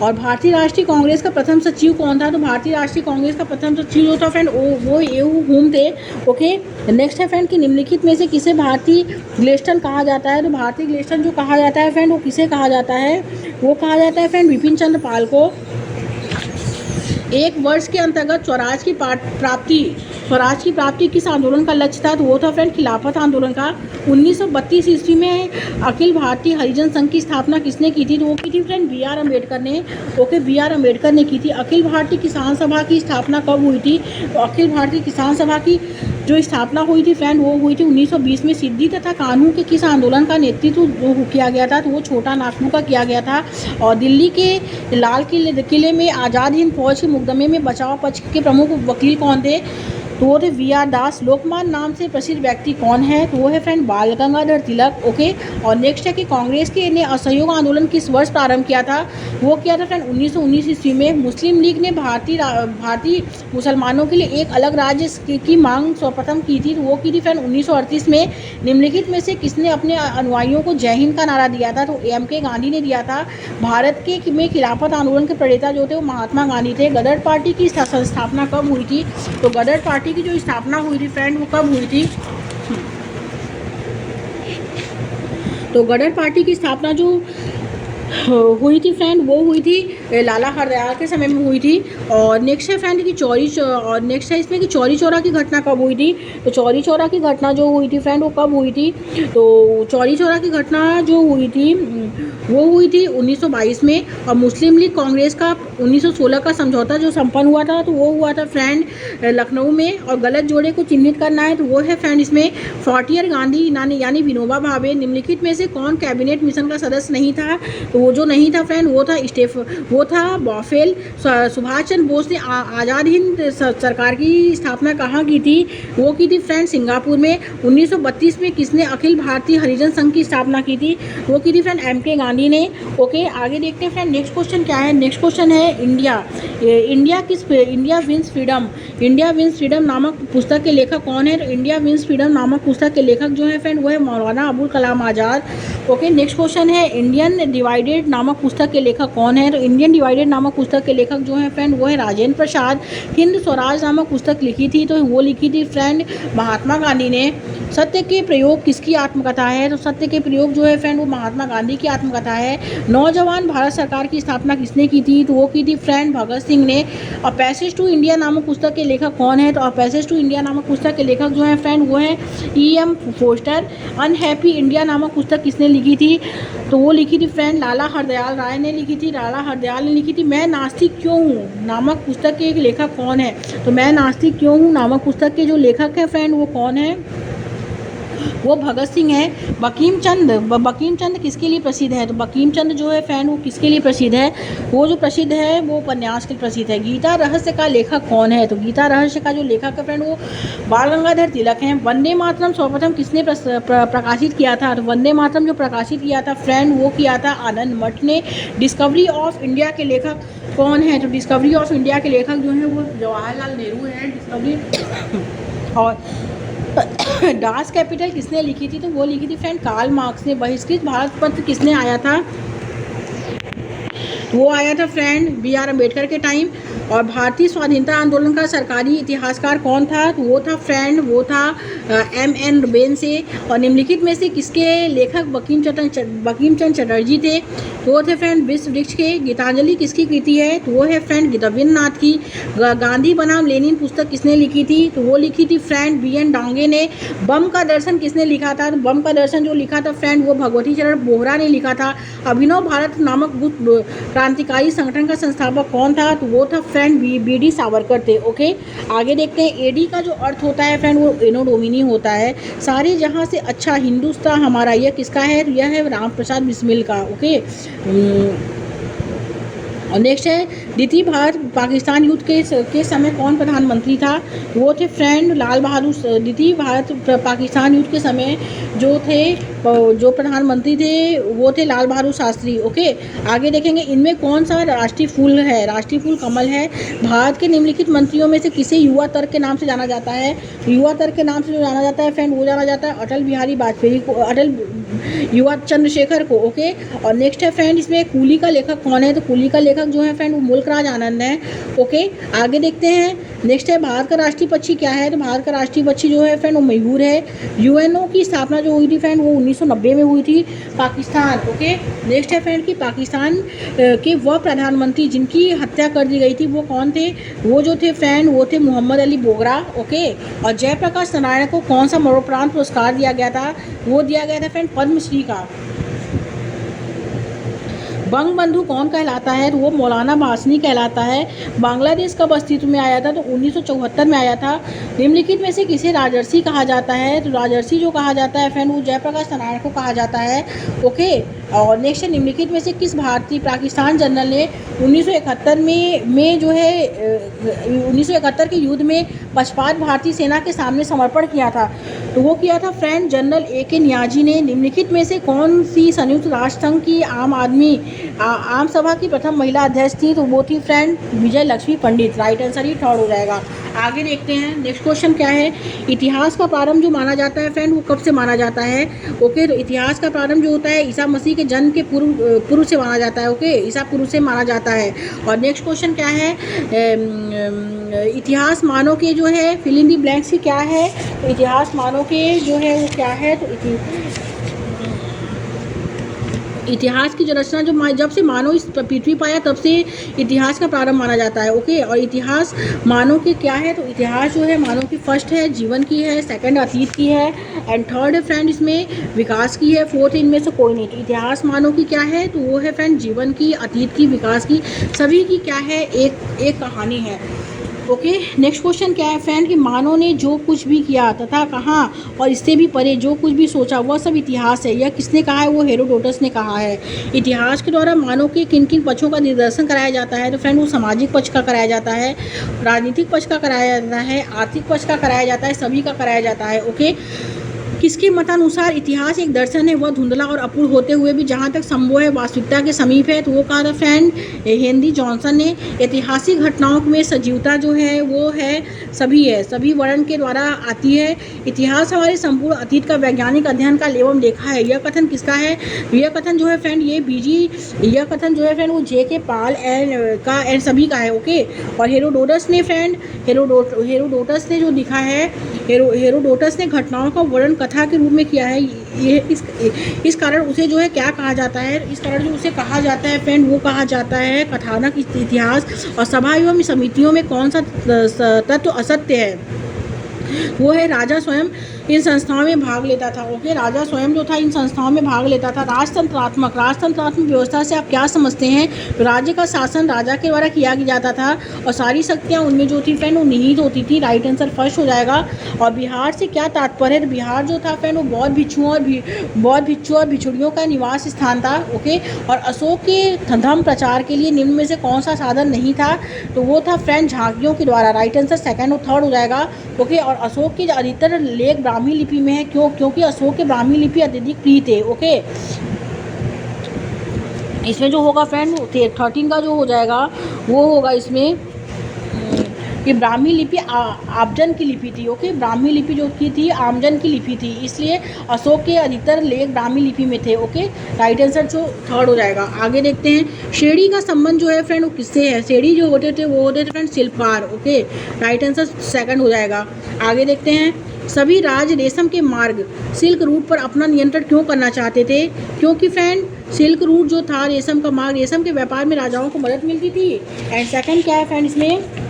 और भारतीय राष्ट्रीय कांग्रेस का प्रथम सचिव कौन था, तो भारतीय राष्ट्रीय कांग्रेस का प्रथम सचिव जो था फ्रेंड वो एओ हुम थे। ओके, नेक्स्ट है फ्रेंड कि निम्नलिखित में से किसे भारतीय ग्लेस्टन कहा जाता है, तो भारतीय ग्लेस्टन जो कहा जाता है फ्रेंड वो किसे कहा जाता है, वो कहा जाता है फ्रेंड बिपिन चंद्र पाल को। एक वर्ष के अंतर्गत स्वराज की प्राप्ति किस आंदोलन का लक्ष्य था, तो वो था फ्रेंड खिलाफत आंदोलन का। 1932 ईस्वी में अखिल भारतीय हरिजन संघ की स्थापना किसने की थी, तो वो की थी फ्रेंड BR अम्बेडकर ने। ओके, BR अम्बेडकर ने की थी। अखिल भारतीय किसान सभा की स्थापना कब हुई थी, तो अखिल भारतीय किसान सभा की जो स्थापना हुई थी फ्रेंड वो हुई थी 1920 में। सिद्धि तथा कानून के किस आंदोलन का नेतृत्व किया गया था, तो वो छोटा नागपुर का किया गया था। और दिल्ली के लाल किले में आज़ाद हिंद फौज के मुकदमे में बचाव पक्ष के प्रमुख वकील कौन थे, तो वो थे VR दास। लोकमान्य नाम से प्रसिद्ध व्यक्ति कौन है, तो वो है फ्रेंड बाल गंगाधर तिलक। ओके, और नेक्स्ट है कि कांग्रेस के ने असहयोग आंदोलन किस वर्ष प्रारंभ किया था, वो किया था फ्रेंड 1919 ईस्वी में। मुस्लिम लीग ने भारतीय मुसलमानों के लिए एक अलग राज्य की मांग सर्वप्रथम की थी, तो वो की थी फ्रेंड 1938 में। निम्नलिखित में से किसने अपने अनुयायियों को जय हिंद का नारा दिया था, तो MK गांधी ने दिया था। भारत में खिलाफत आंदोलन के प्रणेता जो थे वो महात्मा गांधी थे। गदर पार्टी की स्थापना कब हुई थी, तो गदर पार्टी की जो स्थापना हुई थी फ्रेंड वो कब हुई थी, तो गदर पार्टी की स्थापना जो हुई थी फ्रेंड वो हुई थी लाला हरदयाल के समय में हुई थी। और नेक्स्ट है फ्रेंड कि और नेक्स्ट है इसमें कि चौरी चौरा की घटना कब हुई थी, तो चौरी चौरा की घटना जो हुई थी फ्रेंड वो कब हुई थी, तो चौरी चौरा की घटना जो हुई थी वो हुई थी 1922 में। और मुस्लिम लीग कांग्रेस का 1916 का समझौता जो संपन्न हुआ था, तो वो हुआ था फ्रेंड लखनऊ में। और गलत जोड़े को चिन्हित करना है, तो वो है फ्रेंड इसमें फोर्टियर गांधी यानी विनोबा भावे। निम्नलिखित में से कौन कैबिनेट मिशन का सदस्य नहीं था, तो वो जो नहीं था फ्रेंड वो था बॉफेल। सुभाष चंद्र बोस ने आज़ाद हिंद सरकार की स्थापना कहाँ की थी, वो की थी फ्रेंड सिंगापुर में। 1932 में किसने अखिल भारतीय हरिजन संघ की स्थापना की थी, वो की थी फ्रेंड MK गांधी ने। ओके, आगे देखते हैं फ्रेंड नेक्स्ट क्वेश्चन क्या है। नेक्स्ट क्वेश्चन है इंडिया विंस फ्रीडम नामक पुस्तक के लेखक कौन है, तो इंडिया विंस फ्रीडम नामक पुस्तक के लेखक जो है फ्रेंड वो है Maulana Abul Kalam Azad. Okay, next question है इंडियन डिवाइडेड नामक पुस्तक के लेखक कौन है, तो इंडियन डिवाइडेड नामक पुस्तक के लेखक जो है फ्रेंड वो है राजेंद्र प्रसाद। हिंद स्वराज नामक पुस्तक लिखी थी, तो वो लिखी थी फ्रेंड महात्मा गांधी ने। सत्य के प्रयोग किसकी आत्मकथा है, तो सत्य के प्रयोग जो है फ्रेंड वो महात्मा गांधी की आत्मकथा है। नौजवान भारत सरकार की स्थापना किसने की थी, तो वो की थी फ्रेंड भगत सिंह ने। और पैसेज टू इंडिया नामक पुस्तक के लेखक कौन है, तो पैसेज टू इंडिया नामक पुस्तक के लेखक जो है फ्रेंड वो है EM फोस्टर। अनहैप्पी इंडिया नामक पुस्तक किसने लिखी थी, तो वो लिखी थी फ्रेंड लाला हरदयाल राय ने लिखी थी। लाला हरदयाल ने लिखी थी मैं नास्तिक क्यों हूँ नामक पुस्तक के एक लेखक कौन है, तो मैं नास्तिक क्यों हूँ नामक पुस्तक के जो लेखक है फ्रेंड वो कौन है, वो भगत सिंह है। बंकिम चंद्र किसके लिए प्रसिद्ध है? तो बंकिम चंद्र जो है फ्रेंड वो किसके लिए प्रसिद्ध है? वो जो प्रसिद्ध है वो उपन्यास के लिए प्रसिद्ध है। गीता रहस्य का लेखक कौन है? तो गीता रहस्य का जो लेखक है फ्रेंड वो बाल गंगाधर तिलक हैं। वंदे मातरम सर्वप्रथम किसने प्रकाशित किया था? तो वंदे मातरम जो प्रकाशित किया था फ्रेंड वो किया था आनंद मठ ने। डिस्कवरी ऑफ इंडिया के लेखक कौन है? तो डिस्कवरी ऑफ इंडिया के लेखक जो हैं वो जवाहरलाल नेहरू हैं। डिस्कवरी और डास कैपिटल किसने लिखी थी? तो वो लिखी थी फ्रेंड कार्ल मार्क्स ने। बहिष्कृत भारत पत्र किसने आया था? वो आया था फ्रेंड B.R. अम्बेडकर के टाइम। और भारतीय स्वाधीनता आंदोलन का सरकारी इतिहासकार कौन था? तो वो था फ्रेंड वो था M.N. बेनेसे। और निम्नलिखित में से किसके लेखक बंकिम चंद्र चटर्जी थे? तो वो थे फ्रेंड विश्व वृक्ष के। गीतांजलि किसकी कृति है? तो वो है फ्रेंड रविन्द्रनाथ की। गांधी बनाम लेनिन पुस्तक किसने लिखी थी? तो वो लिखी थी फ्रेंड B.N. डांगे ने। बम का दर्शन किसने लिखा था? तो बम का दर्शन जो लिखा था फ्रेंड वो भगवती चरण बोहरा ने लिखा था। अभिनव भारत नामक क्रांतिकारी संगठन का संस्थापक कौन था? तो वो था फ्रेंड B.D. सावरकर थे। ओके, आगे देखते हैं। एडी का जो अर्थ होता है फ्रेंड वो एनो डोमिनी होता है। सारे जहां से अच्छा हिंदुस्तान हमारा, यह किसका है? तो यह है राम प्रसाद बिस्मिल का। ओके, और नेक्स्ट है द्वितीय भारत पाकिस्तान युद्ध के समय कौन प्रधानमंत्री था? वो थे फ्रेंड लाल बहादुर। द्वितीय भारत पाकिस्तान युद्ध के समय जो प्रधानमंत्री थे वो थे लाल बहादुर शास्त्री। ओके, आगे देखेंगे। इनमें कौन सा राष्ट्रीय फूल है? राष्ट्रीय फूल कमल है। भारत के निम्नलिखित मंत्रियों में से किसे युवा तर्क के नाम से जाना जाता है? युवा तर्क के नाम से जो जाना जाता है फ्रेंड वो जाना जाता है अटल बिहारी वाजपेयी को, अटल युवा चंद्रशेखर को। ओके, और नेक्स्ट है फ्रेंड इसमें कूली का लेखक कौन है? तो कूली का लेखक जो है फ्रेंड वो मुल्कराज आनंद है। ओके, आगे देखते हैं। नेक्स्ट है भारत का राष्ट्रीय पक्षी क्या है? तो भारत का राष्ट्रीय पक्षी जो है फ्रेंड वो मयूर है। यूएनओ की स्थापना जो हुई थी फ्रेंड वो 1990 में हुई थी पाकिस्तान। ओके, नेक्स्ट है फ्रेंड कि पाकिस्तान के वह प्रधानमंत्री जिनकी हत्या कर दी गई थी वो कौन थे? वो जो थे फ्रेंड वो थे मोहम्मद अली बोगरा। ओके, और जयप्रकाश नारायण को कौन सा मरणोपरांत पुरस्कार दिया गया था? वो दिया गया था फ्रेंड पद्मश्री का। बंग बंधु कौन कहलाता है? तो वो मौलाना भासनी कहलाता है। बांग्लादेश कब अस्तित्व में आया था? तो 1974 में आया था। निम्नलिखित में से किसे राजर्षि कहा जाता है? तो राजर्षि जो कहा जाता है फ्रेंड वो जयप्रकाश नारायण को कहा जाता है। ओके, और नेक्स्ट है निम्नलिखित में से किस भारतीय पाकिस्तान जनरल ने 1971 में जो है 1971 के युद्ध में पक्षपात भारतीय सेना के सामने समर्पण किया था? तो वो किया था फ्रेंड जनरल A.K. नियाजी ने। निम्नलिखित में से कौन सी संयुक्त राष्ट्र संघ की आम सभा की प्रथम महिला अध्यक्ष थी? तो वो थी फ्रेंड विजय लक्ष्मी पंडित। राइट आंसर ही थर्ड हो जाएगा। आगे देखते हैं नेक्स्ट क्वेश्चन क्या है। इतिहास का प्रारंभ जो माना जाता है फ्रेंड वो कब से माना जाता है? ओके, तो इतिहास का प्रारंभ जो होता है ईसा मसीह के जन्म के पूर्व से माना जाता है। ओके, ईसा पूर्व से माना जाता है। और नेक्स्ट क्वेश्चन क्या है, इतिहास मानव के जो है फिल इन दी ब्लैंक्स की क्या है? तो इतिहास मानव के जो है वो क्या है? तो इतिहास की जो रचना जब से मानव इस पृथ्वी पाया तब से इतिहास का प्रारंभ माना जाता है। ओके, और इतिहास मानव की क्या है? तो इतिहास जो है मानव की फर्स्ट है जीवन की है, सेकंड अतीत की है, एंड थर्ड है फ्रेंड इसमें विकास की है, फोर्थ इनमें से कोई नहीं। तो इतिहास मानव की क्या है? तो वो है फ्रेंड जीवन की, अतीत की, विकास की, सभी की क्या है? एक कहानी है। ओके, नेक्स्ट क्वेश्चन क्या है फ्रेंड कि मानव ने जो कुछ भी किया तथा कहाँ और इससे भी परे जो कुछ भी सोचा वह सब इतिहास है। यह किसने कहा है? वो हेरोडोटस ने कहा है। इतिहास के द्वारा मानव के किन किन पक्षों का निर्देशन कराया जाता है? तो फ्रेंड वो सामाजिक पक्ष का कराया जाता है, राजनीतिक पक्ष का कराया जाता है, आर्थिक पक्ष का कराया जाता है, सभी का कराया जाता है। ओके, किसके मतानुसार इतिहास एक दर्शन है वह धुंधला और अपूर्ण होते हुए भी जहाँ तक संभव है वास्तविकता के समीप है? तो वो कहा था फ्रेंड हेनरी जॉनसन ने। ऐतिहासिक घटनाओं में सजीवता जो है वो है सभी वर्णन के द्वारा आती है। इतिहास हमारे संपूर्ण अतीत का वैज्ञानिक अध्ययन का एवं देखा है। यह कथन किसका है? यह कथन जो है फ्रेंड यह कथन जो है फ्रेंड वो J.K. पाल एंड सभी का है। ओके, और हेरोडोटस ने फ्रेंड हेरोडोटस ने जो लिखा है, हेरोडोटस ने घटनाओं का वर्णन कथा के रूप में किया है। ये इस कारण उसे जो है क्या कहा जाता है? इस कारण जो उसे कहा जाता है फ्रेंड वो कहा जाता है कथानक इतिहास। और सभा एवं समितियों में कौन सा तत्व असत्य है? वो है राजा स्वयं इन संस्थाओं में भाग लेता था। ओके, राजा स्वयं जो था इन संस्थाओं में भाग लेता था। राजतंत्रात्मक व्यवस्था से आप क्या समझते हैं? तो राज्य का शासन राजा के द्वारा किया जाता था और सारी शक्तियाँ उनमें जो थी फ्रेंड वो निहित होती थी। राइट आंसर फर्स्ट हो जाएगा। और बिहार से क्या तात्पर्य है? तो बिहार जो था फ्रेंड वो बौद्ध भिक्षुओं और भिक्षुणियों का निवास स्थान था। ओके, और अशोक के धर्म प्रचार के लिए निम्न में से कौन सा साधन नहीं था? तो वो था फ्रेंड झांकियों के द्वारा। राइट आंसर सेकंड और थर्ड हो जाएगा। ओके, और अशोक के अधिकतर लेख ब्राह्मी लिपि में है। क्योंकि अशोक के ब्राह्मी लिपि अत्यधिक प्रिय थे। ओके, इसमें जो होगा फ्रेंड 13 का जो हो जाएगा वो होगा इसमें कि ब्राह्मी लिपि आमजन की लिपि थी। ओके, ब्राह्मी लिपि जो की थी आमजन की लिपि थी, इसलिए अशोक के अधिकतर लेख ब्राह्मी लिपि में थे। ओके, राइट आंसर जो थर्ड हो जाएगा। आगे देखते हैं, शेड़ी का संबंध जो है फ्रेंड वो किससे है? शेड़ी जो होते थे वो होते थे फ्रेंड शिल्पकार। ओके, राइट आंसर सेकंड हो जाएगा। आगे देखते हैं, सभी राज्य रेशम के मार्ग सिल्क रूट पर अपना नियंत्रण क्यों करना चाहते थे? क्योंकि फ्रेंड सिल्क रूट जो था रेशम का मार्ग, रेशम के व्यापार में राजाओं को मदद मिलती थी। एंड सेकंड क्या है फ्रेंड इसमें?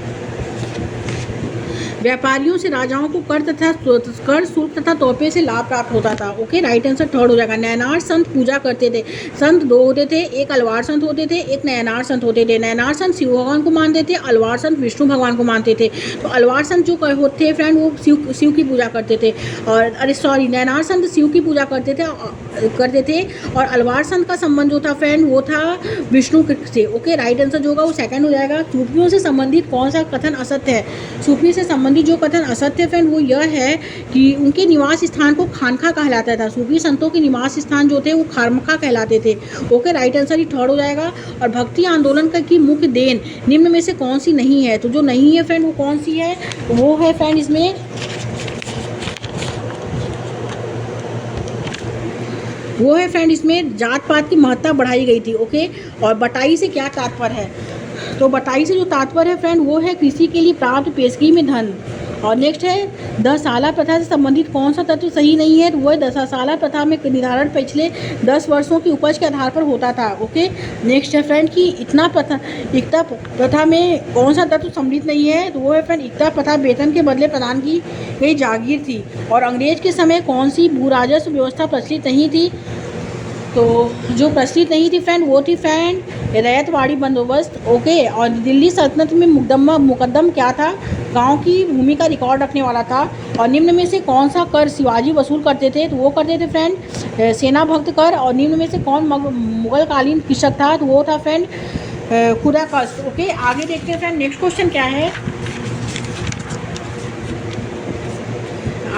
व्यापारियों से राजाओं को कर शुल्क तथा तोहफे से लाभ प्राप्त होता था। ओके, राइट आंसर थर्ड हो जाएगा। नयनार संत पूजा करते थे। संत दो होते थे, एक अलवार संत होते थे, एक नयनार संत होते थे। नयनार संत शिव भगवान को मानते थे, अलवार संत विष्णु भगवान को मानते थे। तो अलवार संत जो होते थे फ्रेंड वो शिव की पूजा करते थे, और नयनार संत शिव की पूजा करते थे और अलवार संत का संबंध जो था फ्रेंड वो था विष्णु से। ओके, राइट आंसर जो होगा वो सेकंड हो जाएगा। सूफियों से संबंधित कौन सा कथन असत्य है? सूफी से संबंधित जो कथन असत्य फ्रेंड वो यह है कि उनके निवास स्थान को खानका कहलाता था। सूफी संतों के निवास स्थान जो थे वो खानका कहलाते थे। ओके, राइट आंसर ही थर्ड हो जाएगा। और भक्ति आंदोलन की मुख्य देन निम्न में से कौन सी नहीं है? तो जो नहीं है फ्रेंड वो कौन सी है? वो है फ्रेंड इसमें जात पात की महत्ता बढ़ाई गई थी। ओके, और बटाई से क्या तात्पर्य है? तो बटाई से जो तात्पर्य है फ्रेंड वो है कृषि के लिए प्राप्त पेशगी में धन। और नेक्स्ट है दशाला प्रथा से संबंधित कौन सा तत्व सही नहीं है? तो वो है दशाला प्रथा में निर्धारण पिछले 10 वर्षों की उपज के आधार पर होता था। ओके, नेक्स्ट है फ्रेंड कि एकता प्रथा में कौन सा तत्व सम्मिलित नहीं है? तो वो है फ्रेंड एकता प्रथा वेतन के बदले प्रदान की गई जागीर थी। और अंग्रेज के समय कौन सी भू राजस्व व्यवस्था प्रचलित नहीं थी? तो जो प्रचलित नहीं थी फ्रेंड वो थी फ्रेंड रैयतवाड़ी बंदोबस्त। ओके, और दिल्ली सल्तनत में मुकद्दम क्या था? गांव की भूमि का रिकॉर्ड रखने वाला था। और निम्न में से कौन सा कर शिवाजी वसूल करते थे? तो वो करते थे फ्रेंड सेना भक्त कर। और निम्न में से कौन मुगलकालीन कृषक था? तो वो था फ्रेंड खुदा कश। ओके, आगे देखते हैं फ्रेंड नेक्स्ट क्वेश्चन क्या है।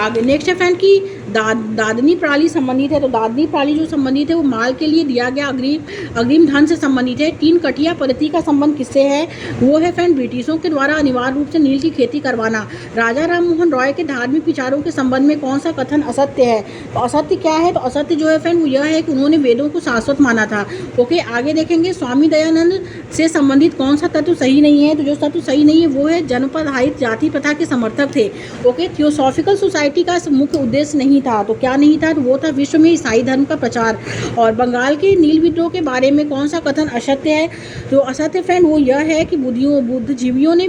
आगे नेक्स्ट है फ्रेंड की दादनी प्रणाली संबंधित है। तो दादनी प्रणाली जो संबंधित है वो माल के लिए दिया गया अग्रिम धन से संबंधित है। 3 कटिया पद्धति का संबंध किससे है? वो है फ्रेंड ब्रिटिशों के द्वारा अनिवार्य रूप से नील की खेती करवाना। राजा राम मोहन रॉय के धार्मिक विचारों के संबंध में कौन सा कथन असत्य है? तो असत्य क्या है? तो असत्य जो है फ्रेंड वो यह है कि उन्होंने वेदों को शाश्वत माना था। ओके, आगे देखेंगे स्वामी दयानंद से संबंधित कौन सा तत्व सही नहीं है? तो जो तत्व सही नहीं है वो है जनपद आधारित जाति प्रथा के समर्थक थे। ओके, थियोसॉफिकल सोसाइटी का मुख्य उद्देश्य नहीं था। तो क्या नहीं था? तो वो था विश्व में ईसाई धर्म का प्रचार। और बंगाल के नील विद्रोह के बारे में कौन सा कथन असत्य है? तो असत्य फ्रेंड वो यह है कि बुद्धिजीवियों ने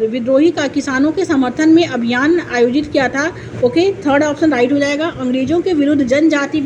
विद्रोही का किसानों के समर्थन में अभियान आयोजित किया था। ओके, थर्ड ऑप्शन राइट हो जाएगा। अंग्रेजों के विरुद्ध जनजाति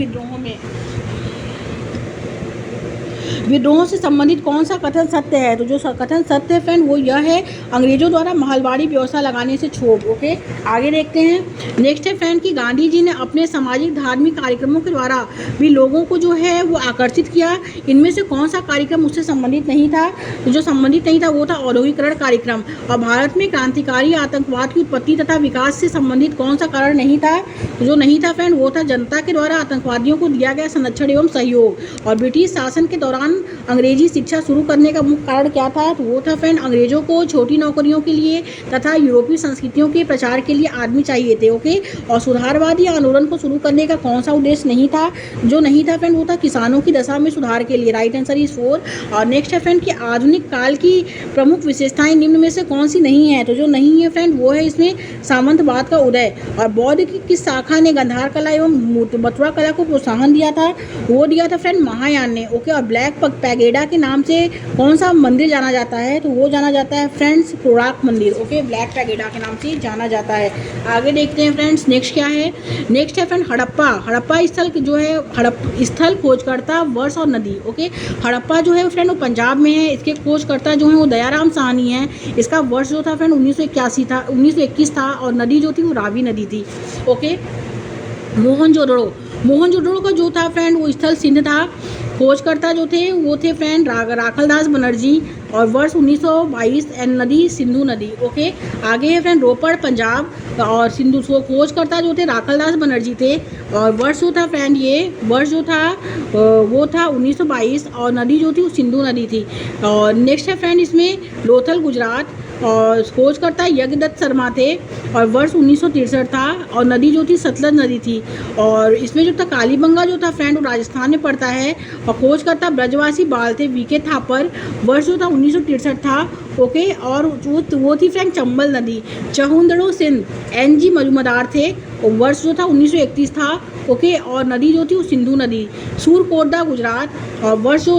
विद्रोहों से संबंधित कौन सा कथन सत्य है? तो जो कथन सत्य है फ्रेंड वो यह है अंग्रेजों द्वारा महलवाड़ी व्यवस्था लगाने से क्षोभ। ओके, आगे देखते हैं। नेक्स्ट है फ्रेंड कि गांधी जी ने अपने सामाजिक धार्मिक कार्यक्रमों के द्वारा भी लोगों को जो है वो आकर्षित किया। इनमें से कौन सा कार्यक्रम उससे संबंधित नहीं था? तो जो संबंधित नहीं था वो था औद्योगिकरण कार्यक्रम। और भारत में क्रांतिकारी आतंकवाद की उत्पत्ति तथा विकास से संबंधित कौन सा कारण नहीं था? तो जो नहीं था फ्रेंड वो था जनता के द्वारा आतंकवादियों को दिया गया संरक्षण एवं सहयोग। और ब्रिटिश शासन के दौरान अंग्रेजी शिक्षा शुरू करने का मुख्य कारण क्या था? तो वो था फ्रेंड अंग्रेजों को छोटी नौकरियों के लिए तथा यूरोपीय संस्कृतियों के प्रचार के लिए आदमी चाहिए थे। ओके, और सुधारवादी आंदोलन को शुरू करने का कौन सा उद्देश्य नहीं था? जो नहीं था फ्रेंड वो था किसानों की दशा में सुधार के लिए। Right answer is 4। और नेक्स्ट है फ्रेंड कि आधुनिक काल की प्रमुख विशेषताएं निम्न में से कौन सी नहीं है? तो जो नहीं है फ्रेंड वो है इसमें सामंतवाद का उदय। और बौद्ध की किस शाखा ने गंधार कला एवं मथुरा कला को प्रोत्साहन दिया था? वो दिया था फ्रेंड महायान ने। ओके, और ब्लैक ब्लैक पैगेडा के नाम से कौन सा मंदिर जाना जाता है, तो वो जाना जाता है फ्रेंड्स कोणार्क मंदिर। ओके, ब्लैक पैगेडा के नाम से जाना जाता है। आगे देखते हैं फ्रेंड्स, नेक्स्ट क्या है। नेक्स्ट है फ्रेंड हड़प्पा स्थल जो है, स्थल खोजकर्ता वर्ष और नदी। ओके, हड़प्पा जो है फ्रेंड वो पंजाब में है। इसके खोजकर्ता जो है वो दयाराम साहनी है। इसका वर्ष जो था फ्रेंड 1981 था, 1921 था, और नदी जो थी वो रावी नदी थी। ओके, मोहनजोदड़ो का जो था फ्रेंड वो स्थल सिंध था। खोजकर्ता जो थे वो थे फ्रेंड राखलदास बनर्जी, और वर्ष 1922, एंड नदी सिंधु नदी। ओके, आगे है फ्रेंड रोपड़ पंजाब, और सिंधु खोजकर्ता जो थे राखलदास बनर्जी थे, और वर्ष जो था फ्रेंड वर्ष जो था वो था 1922, और नदी जो थी वो सिंधु नदी थी। और नेक्स्ट है फ्रेंड इसमें लोथल गुजरात, और खोजकर्ता यज्ञदत्त शर्मा थे, और वर्ष 1963 था, और नदी जो थी सतलज नदी थी। और इसमें जो था कालीबंगा जो था फ्रेंड वो राजस्थान में पड़ता है, और खोजकर्ता ब्रजवासी बाल थे वीके थापर, वर्ष जो था 1963 था। ओके, और वो थी फ्रेंड चंबल नदी। चहुंदड़ो सिंध NG मजूमदार थे, और वर्ष जो था 1931 था। ओके, और नदी जो थी वो सिंधु नदी। सूरकोटदा गुजरात, और वर्ष जो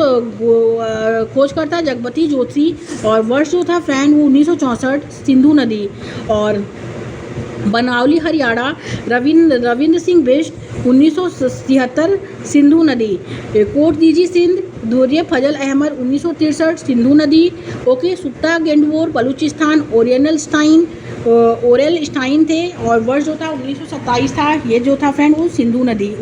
खोजकर्ता जगपति जोशी, और वर्ष जो था फ्रेंड वो 1964 सिंधु नदी। और बनावली हरियाणा रविंद्र सिंह बिष्ट 1973 सिंधु नदी। कोट दीजी सिंध धुर्य फजल अहमद 1963 सिंधु नदी। ओके, सुत्ता गेंडवोर बलूचिस्तान ओरेल स्टाइन थे, और वर्ष जो था 1927 था। ये जो था फ्रेंड वो सिंधु नदी।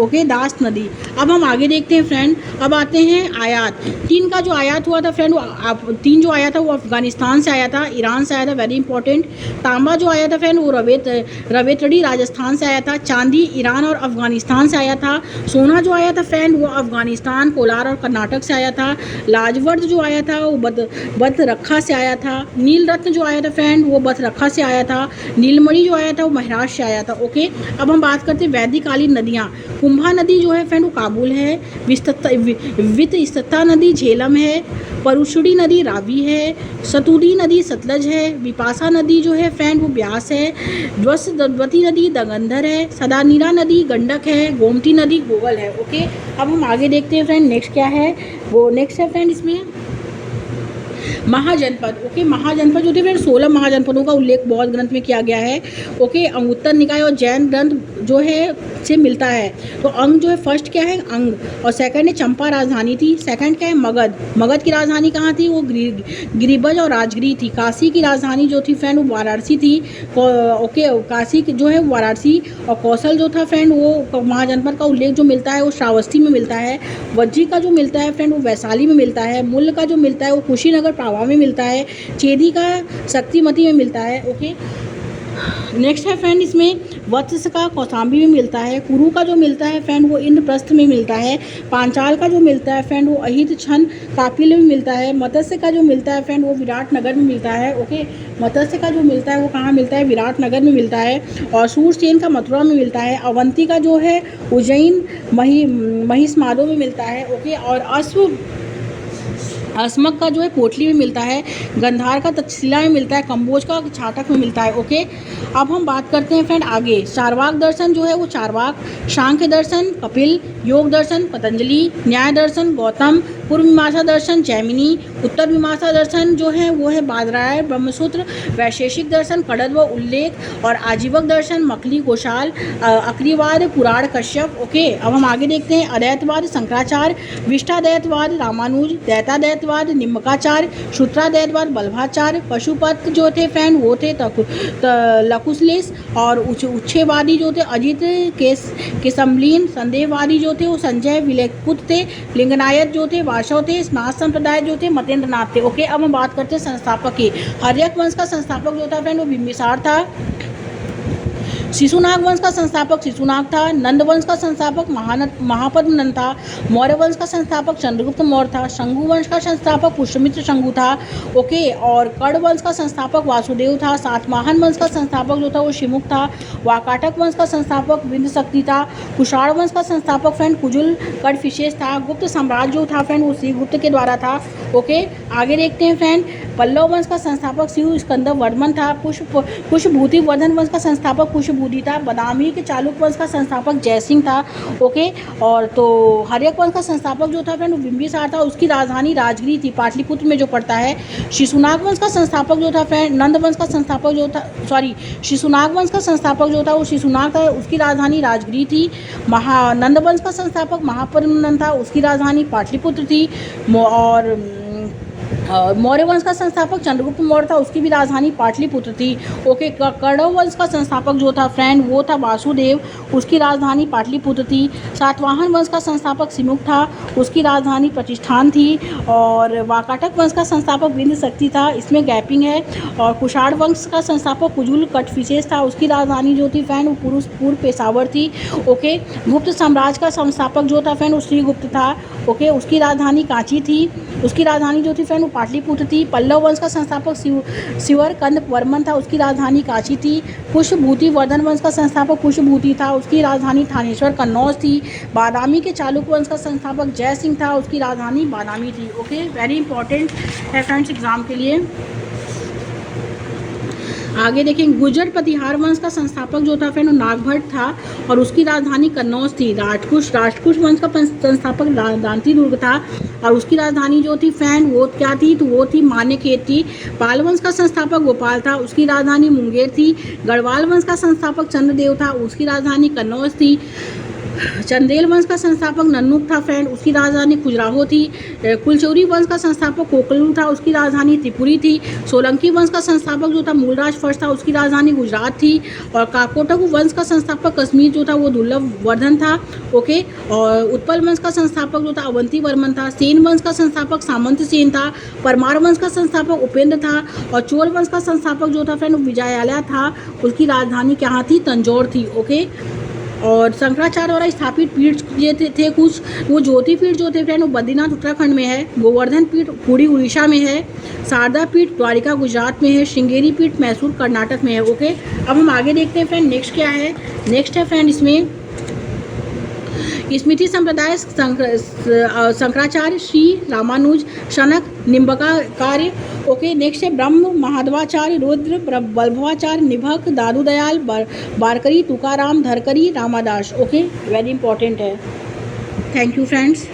ओके, दास नदी। अब हम आगे देखते हैं फ्रेंड। अब आते हैं आयात। टीन का जो आयात हुआ था फ्रेंड वो टीन जो आया था वो अफगानिस्तान से आया था, ईरान से आया था, वेरी इंपॉर्टेंट। तांबा जो आया था फ्रेंड वो रवेतड़ी राजस्थान से आया था। चांदी ईरान और अफगानिस्तान से आया था। सोना जो आया था फ्रेंड वो अफगानिस्तान, कोलार और कर्नाटक से आया था। लाजवर्द जो आया था वो बदरखा से आया था। नील रत्न जो आया था फ्रेंड वो बदरखा से आया था। नीलमणि जो आया था वो महाराष्ट्र से आया था। ओके, अब हम बात करते हैं वैदिकालीन नदियाँ। कुंभा नदी जो है फ्रेंड वो काबुल है। वितस्ता नदी झेलम है। परुशड़ी नदी रावी है। सतुदी नदी सतलज है। विपाशा नदी जो है फ्रेंड वो ब्यास है। द्वती नदी दगंधर है। सदानीरा नदी गंडक है। गोमती नदी गोगल है। ओके, अब हम आगे देखते हैं फ्रेंड नेक्स्ट क्या है। वो नेक्स्ट है फ्रेंड इसमें महाजनपद। ओके, महाजनपद जो थे फ्रेंड 16 महाजनपदों का उल्लेख बौद्ध ग्रंथ में किया गया है। ओके, अंगुत्तर निकाय और जैन ग्रंथ जो है से मिलता है। तो अंग जो है फर्स्ट क्या है अंग, और सेकंड है चंपा राजधानी थी। सेकंड क्या है मगध की राजधानी कहाँ थी, वो गिरिबज और राजगिरी थी। काशी की राजधानी जो थी फ्रेंड वो वाराणसी थी। ओके, काशी जो है वाराणसी, और कौशल जो था फ्रेंड वो महाजनपद का उल्लेख जो मिलता है वो श्रावस्ती में मिलता है। वज्जी का जो मिलता है फ्रेंड वो वैशाली में मिलता है। मूल्य का जो मिलता है वो कुशीनगर पावा में मिलता है। चेदी का शक्तिमती में मिलता है। ओके, नेक्स्ट है फ्रेंड इसमें वत्स का कौशाम्बी में मिलता है। कुरु का जो मिलता है फ्रेंड वो इंद्रप्रस्थ में मिलता है। पांचाल का जो मिलता है फ्रेंड वो अहित छन कापिल में मिलता है। मत्स्य का जो मिलता है फ्रेंड वो विराटनगर में मिलता है। ओके, मत्स्य का जो मिलता है वो कहाँ मिलता है, विराटनगर में मिलता है। और सूरसेन का मथुरा में मिलता है। अवंती का जो है उज्जैन महिषमादो में मिलता है। ओके, और अस्मक का जो है कोटली में मिलता है। गंधार का तक्षशिला में मिलता है। कंबोज का छाटक में मिलता है। ओके, अब हम बात करते हैं फ्रेंड आगे। चारवाक दर्शन जो है वो चारवाक, सांख्य दर्शन कपिल, योग दर्शन पतंजलि, न्याय दर्शन गौतम, पूर्व मीमांसा दर्शन जैमिनी, उत्तर मीमांसा दर्शन जो है वो है बादरायण ब्रह्मसूत्र, वैशेषिक दर्शन कडद व उल्लेख, और आजीवक दर्शन मकली घोषाल, अक्रियवाद पुराण कश्यप। ओके, अब हम आगे देखते हैं अद्वैतवाद शंकराचार्य, विशिष्टाद्वैतवाद रामानुज, द्वैताद्वैतवाद निम्बकाचार्य, सूत्राद्वैतवाद बल्लभाचार्य, पशुपत जो थे फ्रेंड वो थे लकुसलेस, और उच्छेवादी जो थे अजित केसमलीन, संदेहवादी जो थे वो संजय विलेपुत थे, लिंगनायत जो थे वाशव थे, स्नात संप्रदाय जो थे मतेंद्र नाथ थे। ओके, अब हम बात करते हैं संस्थापक की। हर्यक वंश का संस्थापक जो था फ्रेंड वो बिंबिसार था। शिशुनाग वंश का संस्थापक शिशुनाग था। नंद वंश का संस्थापक महापद्मनंद था। मौर्य वंश का संस्थापक चंद्रगुप्त मौर्य था। शंगु वंश का संस्थापक पुष्यमित्र शंगु था। ओके, और कर्ण वंश का संस्थापक वासुदेव था। सातवाहन वंश का संस्थापक जो था वो शिमुख था। वाकाटक वंश का संस्थापक विंध्यशक्ति था। कुषाण वंश का संस्थापक फ्रेंड कुजुल कडफिशेस था। गुप्त साम्राज्य जो था फ्रेंड वो श्रीगुप्त के द्वारा था। ओके, आगे देखते हैं फ्रेंड पल्लव वंश का संस्थापक शिव स्कंद वर्धन था। पुष्पभूति वर्धन वंश का संस्थापक पुष्पभूति था। बादामी के चालुक्य वंश का संस्थापक जयसिंह था। ओके, और तो हर्यक वंश का संस्थापक जो था फ्रेंड बिंबिसार था। उसकी राजधानी राजगिरी थी, पाटलिपुत्र में जो पड़ता है। शिशुनाग वंश का संस्थापक जो था फ्रेंड, नंद वंश का संस्थापक जो था, सॉरी, शिशुनाग वंश का संस्थापक जो था वो शिशुनाग था, उसकी राजधानी राजगिरी थी। नंद वंश का संस्थापक महापरिनंदन था, उसकी राजधानी पाटलिपुत्र थी। और मौर्य वंश का संस्थापक चंद्रगुप्त मौर्य था, उसकी भी राजधानी पाटलिपुत्र थी। ओके, कौरव वंश का संस्थापक जो था फ्रेंड वो था वासुदेव, उसकी राजधानी पाटलिपुत्र थी। सातवाहन वंश का संस्थापक सिमुक था, उसकी राजधानी प्रतिष्ठान थी। और वाकाटक वंश का संस्थापक बिंद शक्ति था, इसमें गैपिंग है। और कुषाण वंश का संस्थापक कुजुल कटफिशेस था, उसकी राजधानी जो थी फ्रेंड वो पूर्व पेशावर थी। ओके, गुप्त साम्राज्य का संस्थापक जो था फ्रेंड वो श्रीगुप्त था। ओके, उसकी राजधानी कांची थी, उसकी राजधानी जो थी फ्रेंड वो पाटलिपुत्र थी। पल्लव वंश का संस्थापक शिवरकंद वर्मन था, उसकी राजधानी कांची थी। पुष्पभूति वर्धन वंश का संस्थापक पुष्पभूति था, उसकी राजधानी थानेश्वर कन्नौज थी। बादामी के चालुक्य वंश का संस्थापक जय सिंह था, उसकी राजधानी बादामी थी। ओके, वेरी इंपॉर्टेंट है फ्रेंड्स एग्जाम के लिए। आगे देखें, गुर्जर प्रतिहार वंश का संस्थापक जो था फ्रेंड नागभट्ट था, और उसकी राजधानी कन्नौज थी। राष्ट्रकूट वंश का संस्थापक दांती दुर्ग था, और उसकी राजधानी जो थी फ्रेंड वो क्या थी, तो वो थी मान्यखेत थी। पाल वंश का संस्थापक गोपाल था, उसकी राजधानी मुंगेर थी। गढ़वाल वंश का संस्थापक चंद्रदेव था, उसकी राजधानी कन्नौज थी। चंदेल वंश का संस्थापक नन्नुक था फ्रेंड, उसकी राजधानी खजुराहो थी। कुलचौरी वंश का संस्थापक कोकलू था, उसकी राजधानी त्रिपुरी थी। सोलंकी वंश का संस्थापक जो था मूलराज फर्स्ट था, उसकी राजधानी गुजरात थी। और काकोटक वंश का संस्थापक कश्मीर जो था वो दुर्लभ वर्धन था। ओके, और उत्पल वंश का संस्थापक जो था अवंती वर्मन था। सेन वंश का संस्थापक सामंत सेन था। परमार वंश का संस्थापक उपेंद्र था। और चोल वंश का संस्थापक जो था फ्रेंड विजयालय था, उसकी राजधानी क्या थी, तंजौर थी। ओके, और शंकराचार्य द्वारा स्थापित पीठ ये थे कुछ, वो ज्योति पीठ जो थे फ्रेंड वो बद्रीनाथ उत्तराखंड में है। गोवर्धन पीठ पुरी उड़ीसा में है। शारदा पीठ द्वारिका गुजरात में है। श्रृंगेरी पीठ मैसूर कर्नाटक में है। ओके, अब हम आगे देखते हैं फ्रेंड नेक्स्ट क्या है। नेक्स्ट है फ्रेंड इसमें स्मृति संप्रदाय शंकराचार्य, श्री रामानुज, शनक, निम्बकार्य। ओके, नेक्स्ट है ब्रह्म, महादेवाचार्य, रुद्र, बल्भवाचार्य, निभक, दादू दयाल, बारकरी, तुकाराम, धरकरी, रामादास। ओके, वेरी इंपॉर्टेंट है। Thank you friends.